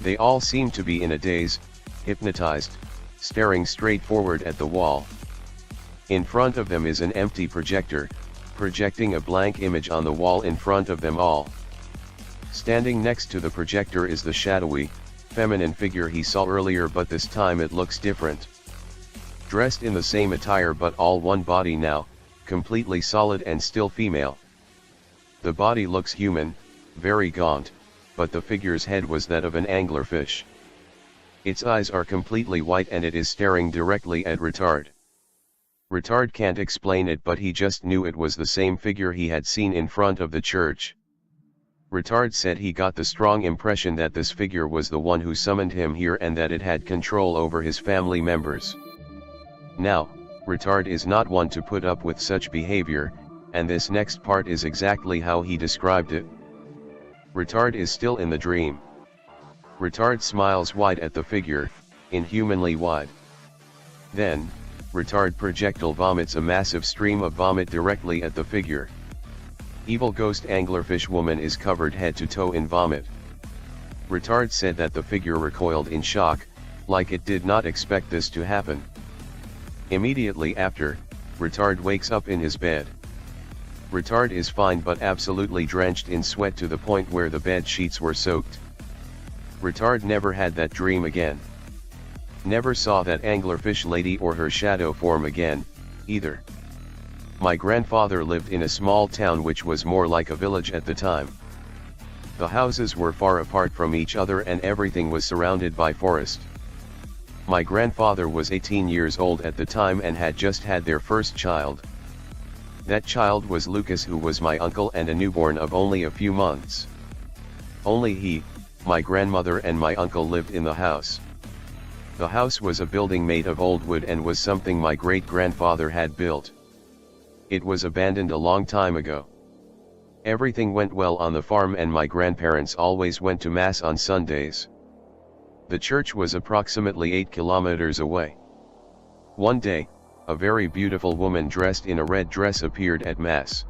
They all seem to be in a daze, hypnotized, staring straight forward at the wall. In front of them is an empty projector, projecting a blank image on the wall in front of them all. Standing next to the projector is the shadowy, feminine figure he saw earlier, but this time it looks different. Dressed in the same attire but all one body now, completely solid and still female. The body looks human, very gaunt, but the figure's head was that of an anglerfish. Its eyes are completely white and it is staring directly at Retard. Retard can't explain it, but he just knew it was the same figure he had seen in front of the church. Retard said he got the strong impression that this figure was the one who summoned him here and that it had control over his family members. Now, Retard is not one to put up with such behavior, and this next part is exactly how he described it. Retard is still in the dream. Retard smiles wide at the figure, inhumanly wide. Then, Retard projectile vomits a massive stream of vomit directly at the figure. Evil ghost anglerfish woman is covered head to toe in vomit. Retard said that the figure recoiled in shock, like it did not expect this to happen. Immediately after, Retard wakes up in his bed. Retard is fine but absolutely drenched in sweat to the point where the bed sheets were soaked. Retard never had that dream again. Never saw that anglerfish lady or her shadow form again, either. My grandfather lived in a small town which was more like a village at the time. The houses were far apart from each other and everything was surrounded by forest. My grandfather was 18 years old at the time and had just had their first child. That child was Lucas, who was my uncle and a newborn of only a few months. Only he, my grandmother and my uncle lived in the house. The house was a building made of old wood and was something my great-grandfather had built. It was abandoned a long time ago. Everything went well on the farm and my grandparents always went to Mass on Sundays. The church was approximately 8 kilometers away. One day, a very beautiful woman dressed in a red dress appeared at Mass.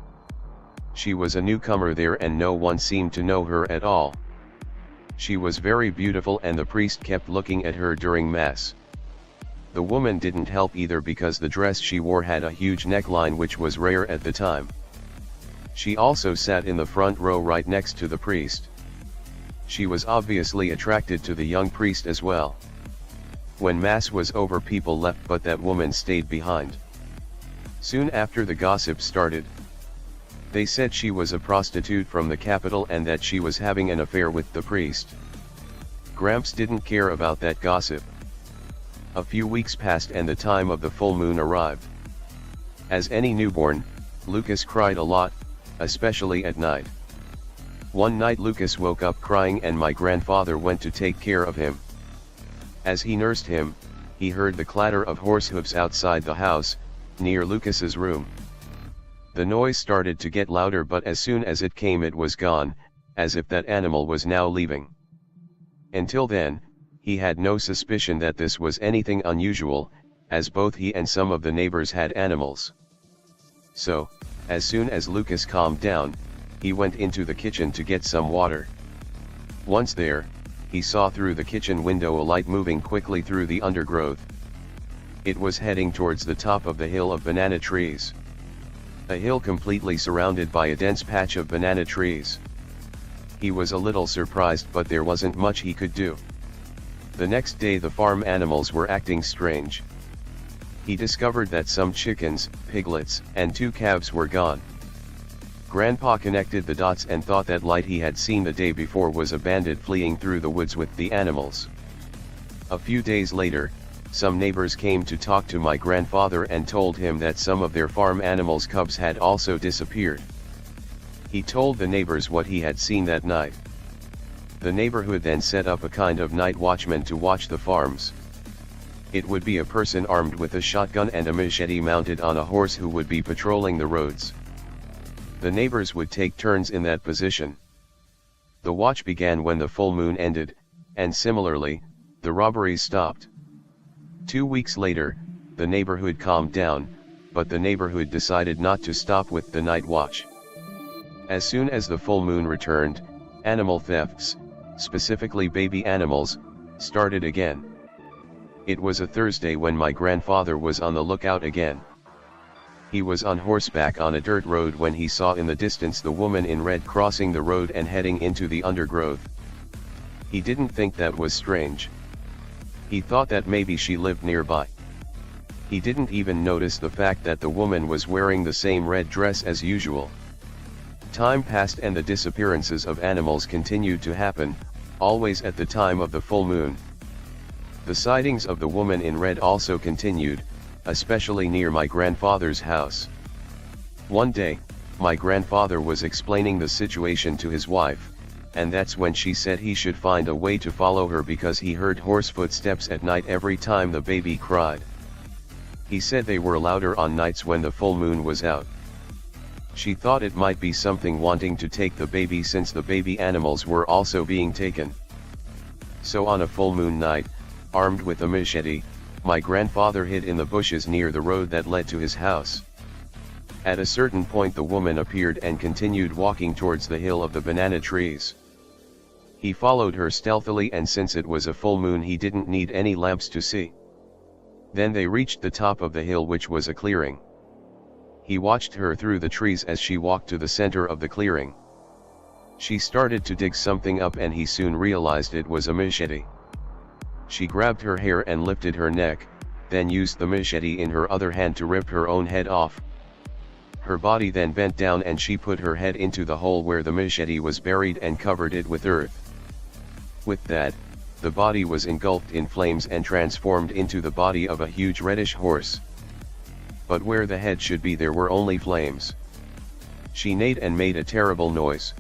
She was a newcomer there and no one seemed to know her at all. She was very beautiful and the priest kept looking at her during Mass. The woman didn't help either because the dress she wore had a huge neckline which was rare at the time. She also sat in the front row right next to the priest. She was obviously attracted to the young priest as well. When Mass was over, people left but that woman stayed behind. Soon after, the gossip started. They said she was a prostitute from the capital and that she was having an affair with the priest. Gramps didn't care about that gossip. A few weeks passed and the time of the full moon arrived. As any newborn, Lucas cried a lot, especially at night. One night Lucas woke up crying and my grandfather went to take care of him. As he nursed him, he heard the clatter of horse hooves outside the house, near Lucas's room. The noise started to get louder but as soon as it came it was gone, as if that animal was now leaving. Until then, he had no suspicion that this was anything unusual, as both he and some of the neighbors had animals. So, as soon as Lucas calmed down, he went into the kitchen to get some water. Once there, he saw through the kitchen window a light moving quickly through the undergrowth. It was heading towards the top of the hill of banana trees. A hill completely surrounded by a dense patch of banana trees. He was a little surprised but there wasn't much he could do. The next day the farm animals were acting strange. He discovered that some chickens, piglets, and 2 calves were gone. Grandpa connected the dots and thought that light he had seen the day before was a bandit fleeing through the woods with the animals. A few days later, some neighbors came to talk to my grandfather and told him that some of their farm animals' cubs had also disappeared. He told the neighbors what he had seen that night. The neighborhood then set up a kind of night watchman to watch the farms. It would be a person armed with a shotgun and a machete mounted on a horse who would be patrolling the roads. The neighbors would take turns in that position. The watch began when the full moon ended, and similarly, the robberies stopped. 2 weeks later, the neighborhood calmed down, but the neighborhood decided not to stop with the night watch. As soon as the full moon returned, animal thefts, specifically baby animals, started again. It was a Thursday when my grandfather was on the lookout again. He was on horseback on a dirt road when he saw in the distance the woman in red crossing the road and heading into the undergrowth. He didn't think that was strange. He thought that maybe she lived nearby. He didn't even notice the fact that the woman was wearing the same red dress as usual. Time passed and the disappearances of animals continued to happen, always at the time of the full moon. The sightings of the woman in red also continued, especially near my grandfather's house. One day, my grandfather was explaining the situation to his wife, and that's when she said he should find a way to follow her because he heard horse footsteps at night every time the baby cried. He said they were louder on nights when the full moon was out. She thought it might be something wanting to take the baby since the baby animals were also being taken. So on a full moon night, armed with a machete, my grandfather hid in the bushes near the road that led to his house. At a certain point the woman appeared and continued walking towards the hill of the banana trees. He followed her stealthily and since it was a full moon he didn't need any lamps to see. Then they reached the top of the hill which was a clearing. He watched her through the trees as she walked to the center of the clearing. She started to dig something up and he soon realized it was a machete. She grabbed her hair and lifted her neck, then used the machete in her other hand to rip her own head off. Her body then bent down and she put her head into the hole where the machete was buried and covered it with earth. With that, the body was engulfed in flames and transformed into the body of a huge reddish horse. But where the head should be there were only flames. She neighed and made a terrible noise.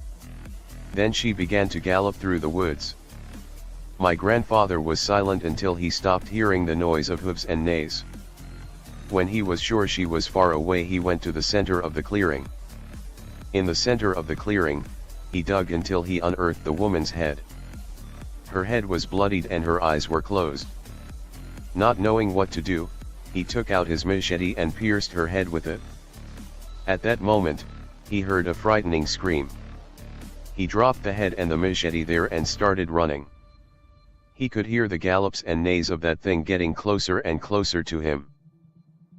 Then she began to gallop through the woods. My grandfather was silent until he stopped hearing the noise of hooves and neighs. When he was sure she was far away, he went to the center of the clearing. In the center of the clearing, he dug until he unearthed the woman's head. Her head was bloodied and her eyes were closed. Not knowing what to do, he took out his machete and pierced her head with it. At that moment, he heard a frightening scream. He dropped the head and the machete there and started running. He could hear the gallops and neighs of that thing getting closer and closer to him.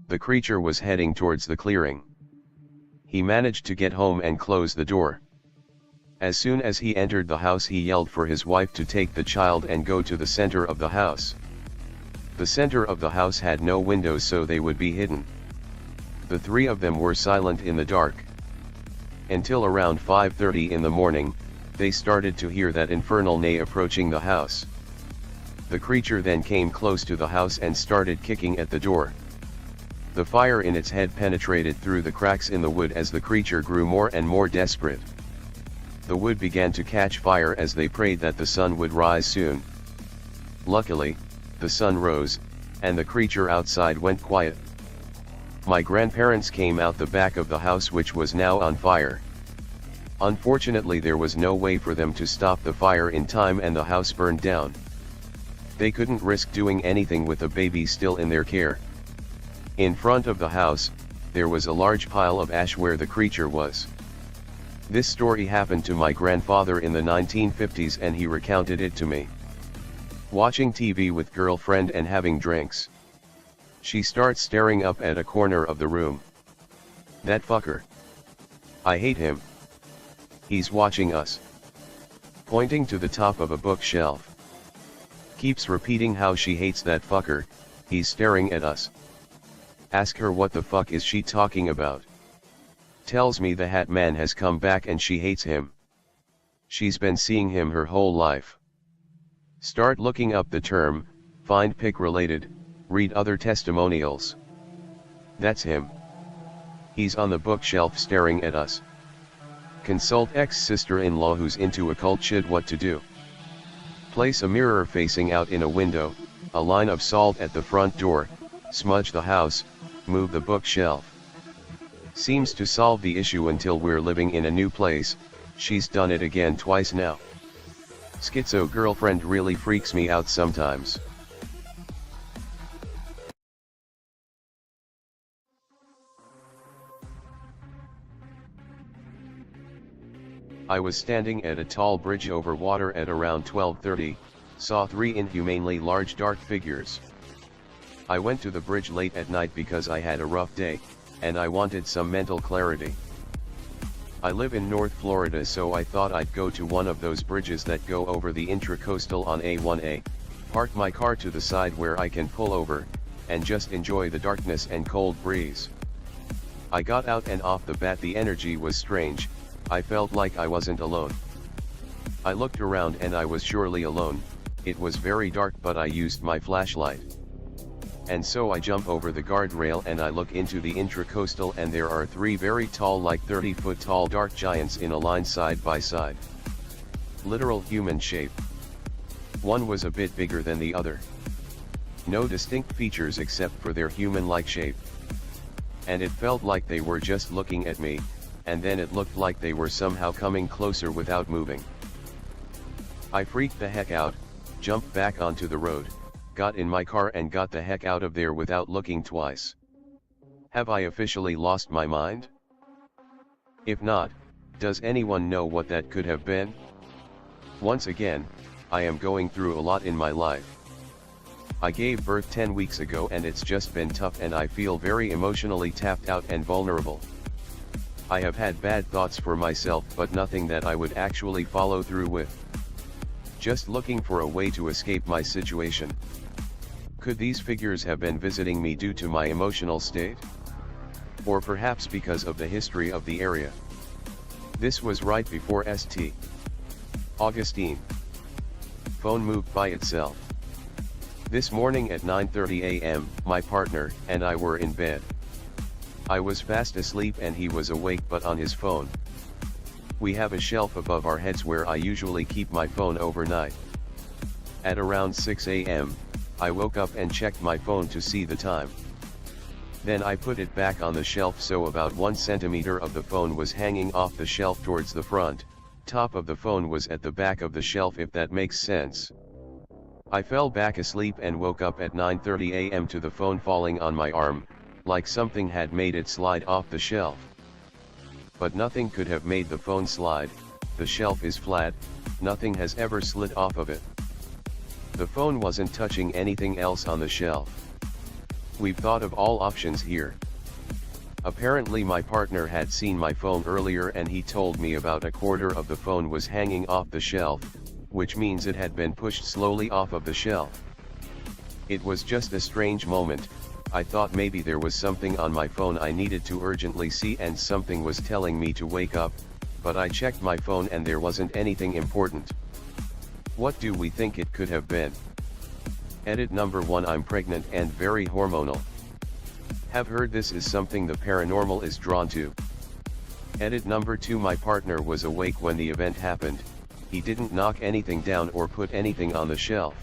The creature was heading towards the clearing. He managed to get home and close the door. As soon as he entered the house, he yelled for his wife to take the child and go to the center of the house. The center of the house had no windows, so they would be hidden. The three of them were silent in the dark. Until around 5:30 in the morning, they started to hear that infernal neigh approaching the house. The creature then came close to the house and started kicking at the door. The fire in its head penetrated through the cracks in the wood as the creature grew more and more desperate. The wood began to catch fire as they prayed that the sun would rise soon. Luckily, the sun rose, and the creature outside went quiet. My grandparents came out the back of the house, which was now on fire. Unfortunately, there was no way for them to stop the fire in time and the house burned down. They couldn't risk doing anything with a baby still in their care. In front of the house, there was a large pile of ash where the creature was. This story happened to my grandfather in the 1950s and he recounted it to me. Watching TV with girlfriend and having drinks. She starts staring up at a corner of the room. That fucker. I hate him. He's watching us. Pointing to the top of a bookshelf. Keeps repeating how she hates that fucker, he's staring at us. Ask her what the fuck is she talking about. Tells me the Hat Man has come back and she hates him. She's been seeing him her whole life. Start looking up the term, find pic related, read other testimonials. That's him. He's on the bookshelf staring at us. Consult ex-sister-in-law who's into occult shit what to do. Place a mirror facing out in a window, a line of salt at the front door, smudge the house, move the bookshelf. Seems to solve the issue until we're living in a new place. She's done it again twice now. Schizo girlfriend really freaks me out sometimes. I was standing at a tall bridge over water at around 12:30, saw three inhumanely large dark figures. I went to the bridge late at night because I had a rough day, and I wanted some mental clarity. I live in North Florida, so I thought I'd go to one of those bridges that go over the intracoastal on A1A, park my car to the side where I can pull over, and just enjoy the darkness and cold breeze. I got out and off the bat the energy was strange. I felt like I wasn't alone. I looked around and I was surely alone. It was very dark, but I used my flashlight. And so I jump over the guardrail and I look into the intracoastal, and there are three very tall, like 30-foot tall dark giants in a line side by side. Literal human shape. One was a bit bigger than the other. No distinct features except for their human-like shape. And it felt like they were just looking at me, and then it looked like they were somehow coming closer without moving. I freaked the heck out, jumped back onto the road, got in my car and got the heck out of there without looking twice. Have I officially lost my mind? If not, does anyone know what that could have been? Once again, I am going through a lot in my life. I gave birth 10 weeks ago and it's just been tough and I feel very emotionally tapped out and vulnerable. I have had bad thoughts for myself but nothing that I would actually follow through with. Just looking for a way to escape my situation. Could these figures have been visiting me due to my emotional state? Or perhaps because of the history of the area? This was right before St. Augustine. Phone moved by itself. This morning at 9:30 a.m., my partner and I were in bed. I was fast asleep and he was awake but on his phone. We have a shelf above our heads where I usually keep my phone overnight. At around 6 a.m., I woke up and checked my phone to see the time. Then I put it back on the shelf, so about 1 centimeter of the phone was hanging off the shelf towards the front, top of the phone was at the back of the shelf, if that makes sense. I fell back asleep and woke up at 9:30 a.m. to the phone falling on my arm, like something had made it slide off the shelf. But nothing could have made the phone slide, the shelf is flat, nothing has ever slid off of it. The phone wasn't touching anything else on the shelf. We've thought of all options here. Apparently my partner had seen my phone earlier and he told me about a quarter of the phone was hanging off the shelf, which means it had been pushed slowly off of the shelf. It was just a strange moment. I thought maybe there was something on my phone I needed to urgently see and something was telling me to wake up, but I checked my phone and there wasn't anything important. What do we think it could have been? Edit number 1. I'm pregnant and very hormonal. Have heard this is something the paranormal is drawn to. Edit number 2. My partner was awake when the event happened. He didn't knock anything down or put anything on the shelf.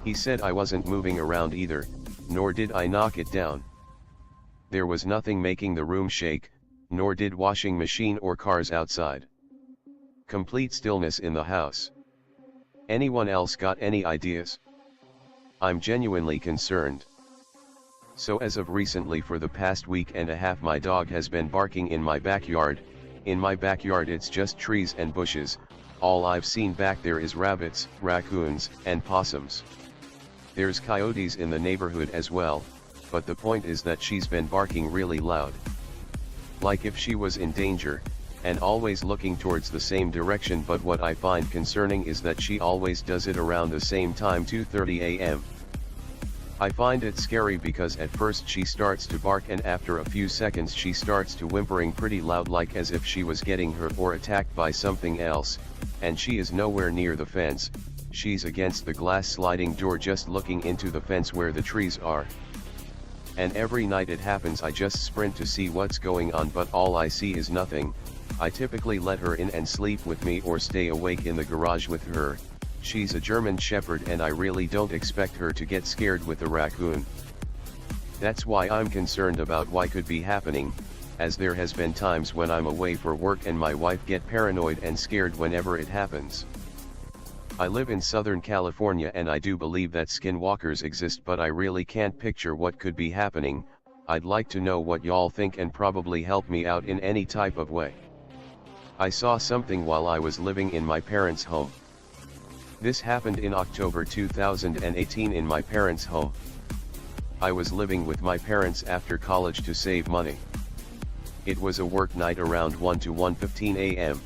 He said I wasn't moving around either, nor did I knock it down. There was nothing making the room shake, nor did washing machine or cars outside. Complete stillness in the house. Anyone else got any ideas? I'm genuinely concerned. So as of recently, for the past week and a half, my dog has been barking in my backyard. In my backyard it's just trees and bushes. All I've seen back there is rabbits, raccoons, and possums. There's coyotes in the neighborhood as well, but the point is that she's been barking really loud. Like if she was in danger, and always looking towards the same direction. But what I find concerning is that she always does it around the same time, 2:30 a.m. I find it scary because at first she starts to bark and after a few seconds she starts to whimpering pretty loud, like as if she was getting hurt or attacked by something else, and she is nowhere near the fence. She's against the glass sliding door just looking into the fence where the trees are. And every night it happens. I just sprint to see what's going on, but all I see is nothing. I typically let her in and sleep with me or stay awake in the garage with her. She's a German Shepherd and I really don't expect her to get scared with a raccoon. That's why I'm concerned about what could be happening, as there has been times when I'm away for work and my wife get paranoid and scared whenever it happens. I live in Southern California and I do believe that skinwalkers exist, but I really can't picture what could be happening. I'd like to know what y'all think and probably help me out in any type of way. I saw something while I was living in my parents' home. This happened in October 2018 in my parents' home. I was living with my parents after college to save money. It was a work night around 1 to 1:15 a.m.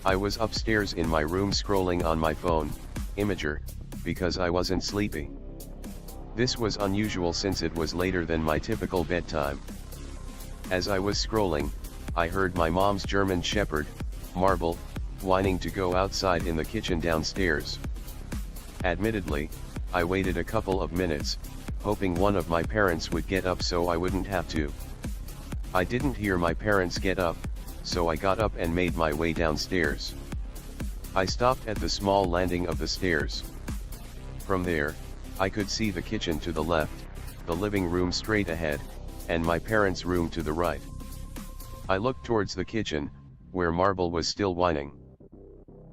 I was upstairs in my room scrolling on my phone, Imager, because I wasn't sleepy. This was unusual since it was later than my typical bedtime. As I was scrolling, I heard my mom's German Shepherd, Marble, whining to go outside in the kitchen downstairs. Admittedly, I waited a couple of minutes, hoping one of my parents would get up so I wouldn't have to. I didn't hear my parents get up, so I got up and made my way downstairs. I stopped at the small landing of the stairs. From there, I could see the kitchen to the left, the living room straight ahead, and my parents' room to the right. I looked towards the kitchen, where Marble was still whining.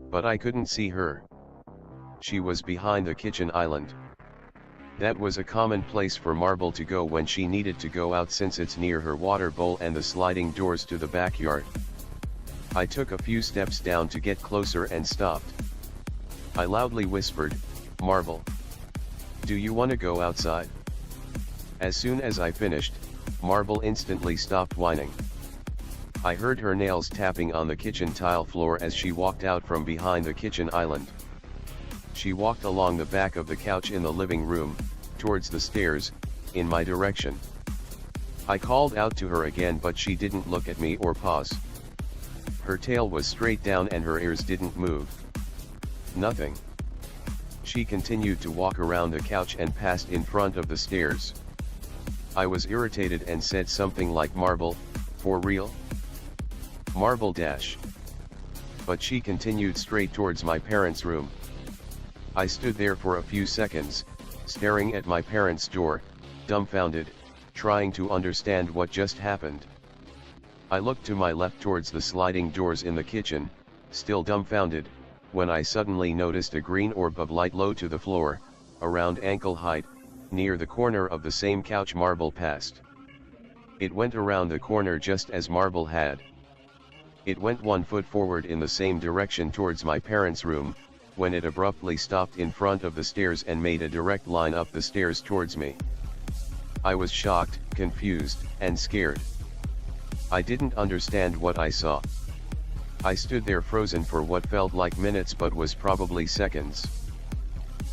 But I couldn't see her. She was behind the kitchen island. That was a common place for Marble to go when she needed to go out, since it's near her water bowl and the sliding doors to the backyard. I took a few steps down to get closer and stopped. I loudly whispered, "Marble." Do you want to go outside? As soon as I finished, Marble instantly stopped whining. I heard her nails tapping on the kitchen tile floor as she walked out from behind the kitchen island. She walked along the back of the couch in the living room, towards the stairs, in my direction. I called out to her again, but she didn't look at me or pause. Her tail was straight down and her ears didn't move. Nothing. She continued to walk around the couch and passed in front of the stairs. I was irritated and said something like, "Marble, for real? Marble dash." But she continued straight towards my parents' room. I stood there for a few seconds, staring at my parents' door, dumbfounded, trying to understand what just happened. I looked to my left towards the sliding doors in the kitchen, still dumbfounded, when I suddenly noticed a green orb of light low to the floor, around ankle height, near the corner of the same couch Marble passed. It went around the corner just as Marble had. It went 1 foot forward in the same direction towards my parents' room, when it abruptly stopped in front of the stairs and made a direct line up the stairs towards me. I was shocked, confused, and scared. I didn't understand what I saw. I stood there frozen for what felt like minutes but was probably seconds.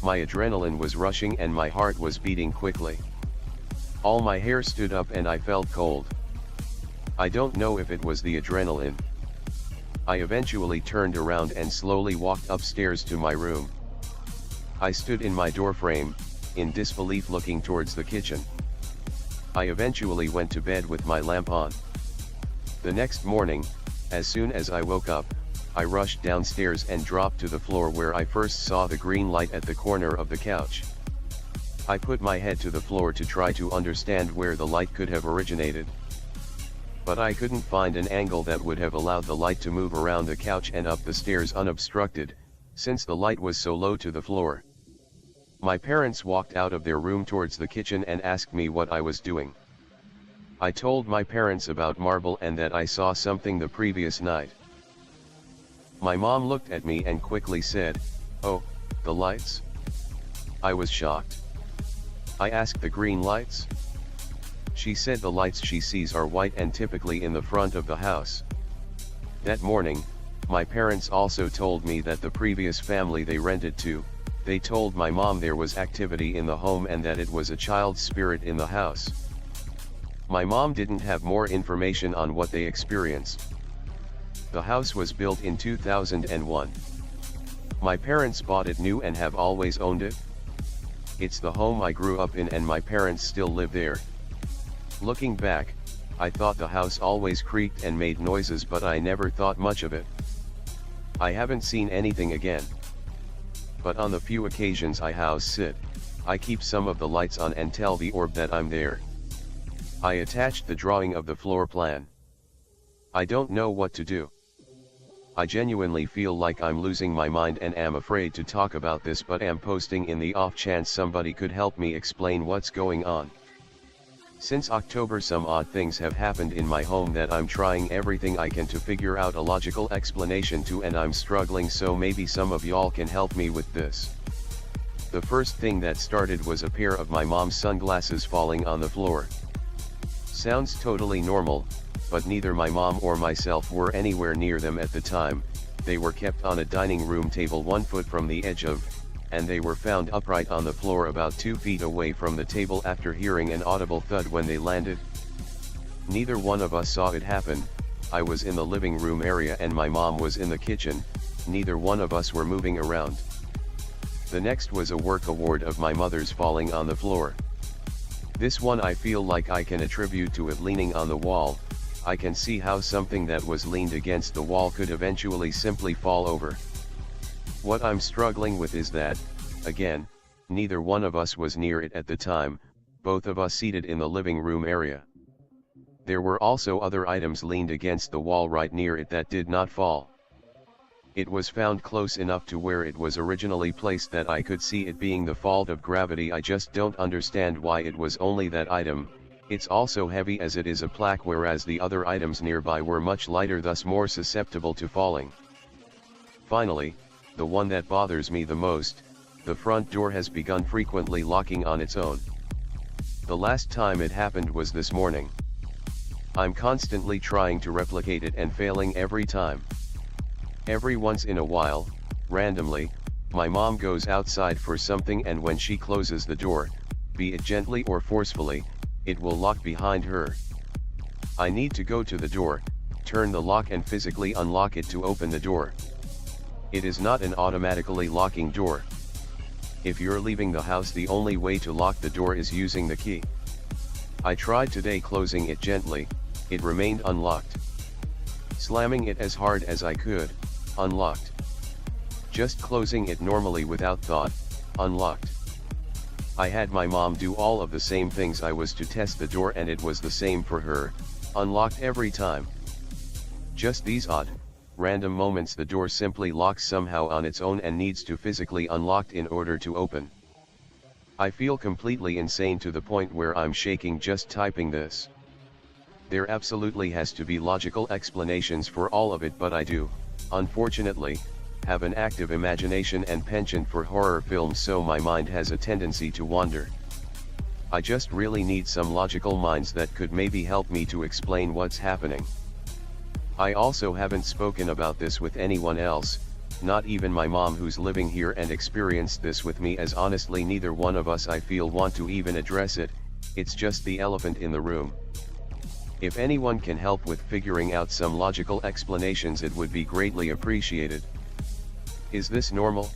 My adrenaline was rushing and my heart was beating quickly. All my hair stood up and I felt cold. I don't know if it was the adrenaline. I eventually turned around and slowly walked upstairs to my room. I stood in my doorframe, in disbelief looking towards the kitchen. I eventually went to bed with my lamp on. The next morning, as soon as I woke up, I rushed downstairs and dropped to the floor where I first saw the green light at the corner of the couch. I put my head to the floor to try to understand where the light could have originated. But I couldn't find an angle that would have allowed the light to move around the couch and up the stairs unobstructed, since the light was so low to the floor. My parents walked out of their room towards the kitchen and asked me what I was doing. I told my parents about Marble and that I saw something the previous night. My mom looked at me and quickly said, "Oh, the lights?" I was shocked. I asked, "The green lights?" She said the lights she sees are white and typically in the front of the house. That morning, my parents also told me that the previous family they rented to, they told my mom there was activity in the home and that it was a child's spirit in the house. My mom didn't have more information on what they experienced. The house was built in 2001. My parents bought it new and have always owned it. It's the home I grew up in and my parents still live there. Looking back, I thought the house always creaked and made noises, but I never thought much of it. I haven't seen anything again. But on the few occasions I house sit, I keep some of the lights on and tell the orb that I'm there. I attached the drawing of the floor plan. I don't know what to do. I genuinely feel like I'm losing my mind and am afraid to talk about this, but am posting in the off chance somebody could help me explain what's going on. Since October some odd things have happened in my home that I'm trying everything I can to figure out a logical explanation to, and I'm struggling, so maybe some of y'all can help me with this. The first thing that started was a pair of my mom's sunglasses falling on the floor. Sounds totally normal, but neither my mom or myself were anywhere near them at the time. They were kept on a dining room table 1 foot from the edge of, and they were found upright on the floor about 2 feet away from the table after hearing an audible thud when they landed. Neither one of us saw it happen. I was in the living room area and my mom was in the kitchen. Neither one of us were moving around. The next was a work award of my mother's falling on the floor. This one I feel like I can attribute to it leaning on the wall. I can see how something that was leaned against the wall could eventually simply fall over. What I'm struggling with is that, again, neither one of us was near it at the time, both of us seated in the living room area. There were also other items leaned against the wall right near it that did not fall. It was found close enough to where it was originally placed that I could see it being the fault of gravity. I just don't understand why it was only that item. It's also heavy as it is a plaque, whereas the other items nearby were much lighter, thus more susceptible to falling. Finally, the one that bothers me the most, the front door has begun frequently locking on its own. The last time it happened was this morning. I'm constantly trying to replicate it and failing every time. Every once in a while, randomly, my mom goes outside for something, and when she closes the door, be it gently or forcefully, it will lock behind her. I need to go to the door, turn the lock and physically unlock it to open the door. It is not an automatically locking door. If you're leaving the house, the only way to lock the door is using the key. I tried today closing it gently, it remained unlocked. Slamming it as hard as I could, unlocked. Just closing it normally without thought, unlocked. I had my mom do all of the same things I was to test the door, and it was the same for her, unlocked every time. Just these odd, random moments the door simply locks somehow on its own and needs to physically unlocked in order to open. I feel completely insane to the point where I'm shaking just typing this. There absolutely has to be logical explanations for all of it, but I do, unfortunately, have an active imagination and penchant for horror films, so my mind has a tendency to wander. I just really need some logical minds that could maybe help me to explain what's happening. I also haven't spoken about this with anyone else, not even my mom who's living here and experienced this with me, as honestly neither one of us I feel want to even address it. It's just the elephant in the room. If anyone can help with figuring out some logical explanations, it would be greatly appreciated. Is this normal?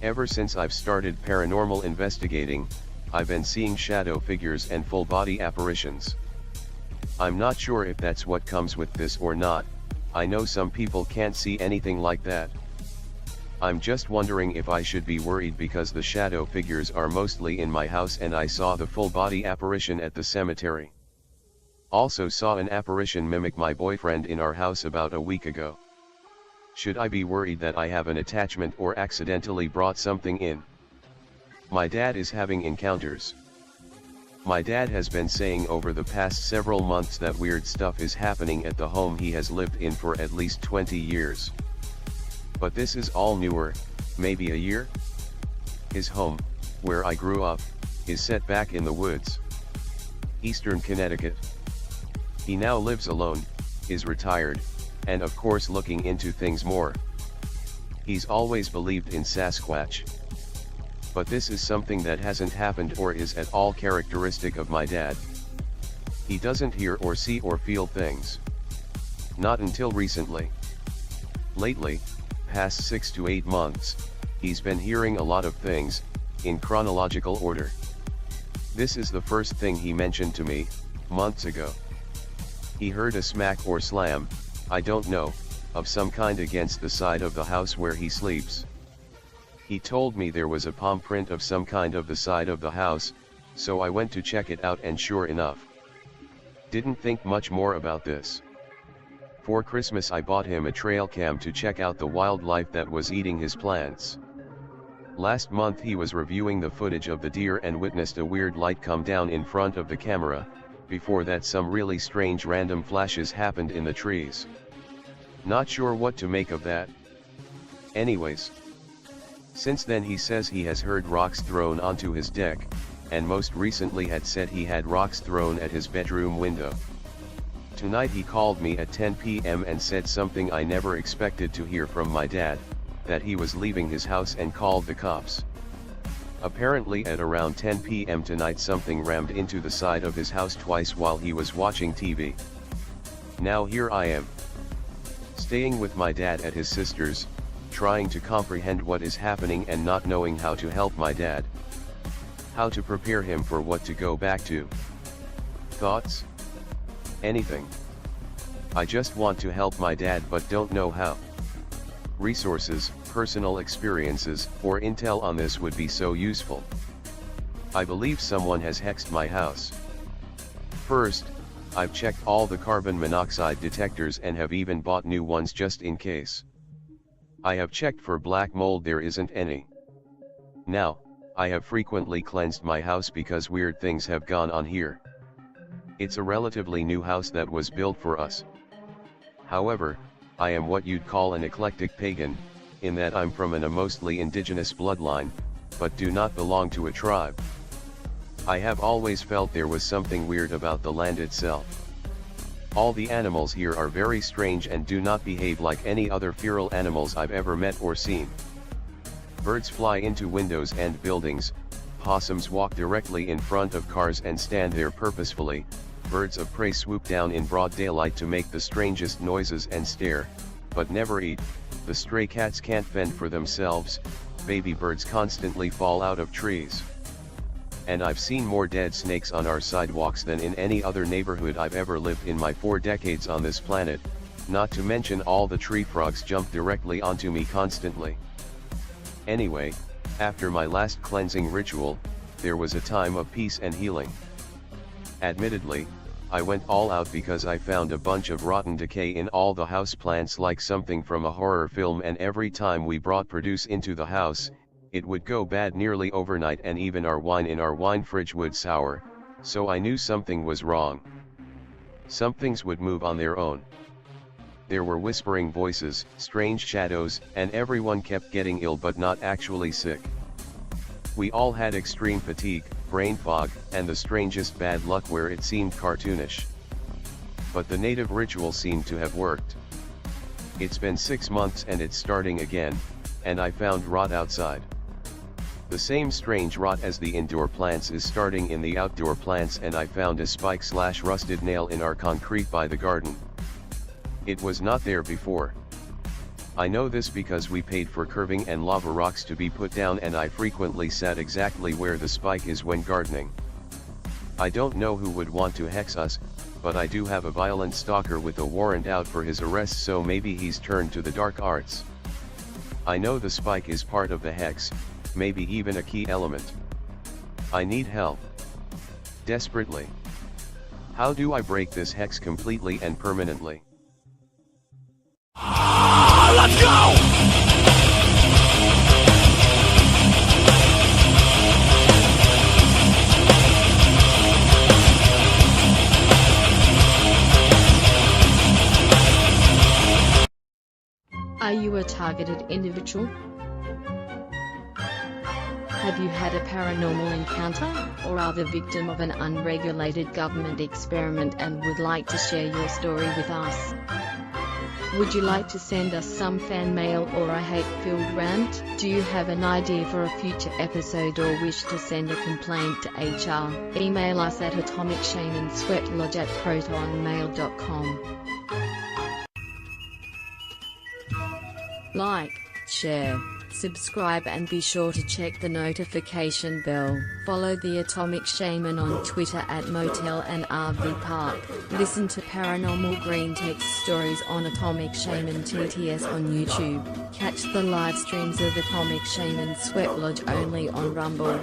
Ever since I've started paranormal investigating, I've been seeing shadow figures and full body apparitions. I'm not sure if that's what comes with this or not. I know some people can't see anything like that. I'm just wondering if I should be worried because the shadow figures are mostly in my house and I saw the full body apparition at the cemetery. Also saw an apparition mimic my boyfriend in our house about a week ago. Should I be worried that I have an attachment or accidentally brought something in? My dad is having encounters. My dad has been saying over the past several months that weird stuff is happening at the home he has lived in for at least 20 years. But this is all newer, maybe a year? His home, where I grew up, is set back in the woods. Eastern Connecticut. He now lives alone, is retired, and of course looking into things more. He's always believed in Sasquatch. But this is something that hasn't happened or is at all characteristic of my dad. He doesn't hear or see or feel things. Not until recently. Lately, past 6 to 8 months, he's been hearing a lot of things, in chronological order. This is the first thing he mentioned to me, months ago. He heard a smack or slam, I don't know, of some kind against the side of the house where he sleeps. He told me there was a palm print of some kind of the side of the house, so I went to check it out, and sure enough. Didn't think much more about this. For Christmas I bought him a trail cam to check out the wildlife that was eating his plants. Last month he was reviewing the footage of the deer and witnessed a weird light come down in front of the camera. Before that some really strange random flashes happened in the trees. Not sure what to make of that. Anyways. Since then he says he has heard rocks thrown onto his deck, and most recently had said he had rocks thrown at his bedroom window. Tonight he called me at 10 p.m. and said something I never expected to hear from my dad, that he was leaving his house and called the cops. Apparently at around 10 p.m. tonight something rammed into the side of his house twice while he was watching TV. Now here I am, staying with my dad at his sister's, trying to comprehend what is happening and not knowing how to help my dad. How to prepare him for what to go back to. Thoughts? Anything. I just want to help my dad but don't know how. Resources, personal experiences, or intel on this would be so useful. I believe someone has hexed my house. First, I've checked all the carbon monoxide detectors and have even bought new ones just in case. I have checked for black mold, there isn't any. Now, I have frequently cleansed my house because weird things have gone on here. It's a relatively new house that was built for us. However, I am what you'd call an eclectic pagan, in that I'm from a mostly indigenous bloodline, but do not belong to a tribe. I have always felt there was something weird about the land itself. All the animals here are very strange and do not behave like any other feral animals I've ever met or seen. Birds fly into windows and buildings, possums walk directly in front of cars and stand there purposefully, birds of prey swoop down in broad daylight to make the strangest noises and stare, but never eat, the stray cats can't fend for themselves, baby birds constantly fall out of trees. And I've seen more dead snakes on our sidewalks than in any other neighborhood I've ever lived in my 4 decades on this planet, not to mention all the tree frogs jump directly onto me constantly. Anyway, after my last cleansing ritual, there was a time of peace and healing. Admittedly, I went all out because I found a bunch of rotten decay in all the houseplants like something from a horror film, and every time we brought produce into the house, it would go bad nearly overnight, and even our wine in our wine fridge would sour, so I knew something was wrong. Some things would move on their own. There were whispering voices, strange shadows, and everyone kept getting ill but not actually sick. We all had extreme fatigue, brain fog, and the strangest bad luck where it seemed cartoonish. But the native ritual seemed to have worked. It's been 6 months and it's starting again, and I found rot outside. The same strange rot as the indoor plants is starting in the outdoor plants, and I found a spike/rusted nail in our concrete by the garden. It was not there before. I know this because we paid for curving and lava rocks to be put down, and I frequently sat exactly where the spike is when gardening. I don't know who would want to hex us, but I do have a violent stalker with a warrant out for his arrest, so maybe he's turned to the dark arts. I know the spike is part of the hex, maybe even a key element. I need help. Desperately. How do I break this hex completely and permanently? Let's go! Are you a targeted individual? Have you had a paranormal encounter, or are the victim of an unregulated government experiment and would like to share your story with us? Would you like to send us some fan mail or a hate-filled rant? Do you have an idea for a future episode or wish to send a complaint to HR? Email us at atomicshamanSweatlodge@protonmail.com. Like, share, subscribe, and be sure to check the notification bell. Follow the Atomic Shaman on Twitter at Motel and RV Park. Listen to Paranormal Greentext stories on Atomic Shaman TTS on YouTube. Catch the live streams of Atomic Shaman Sweat Lodge only on Rumble.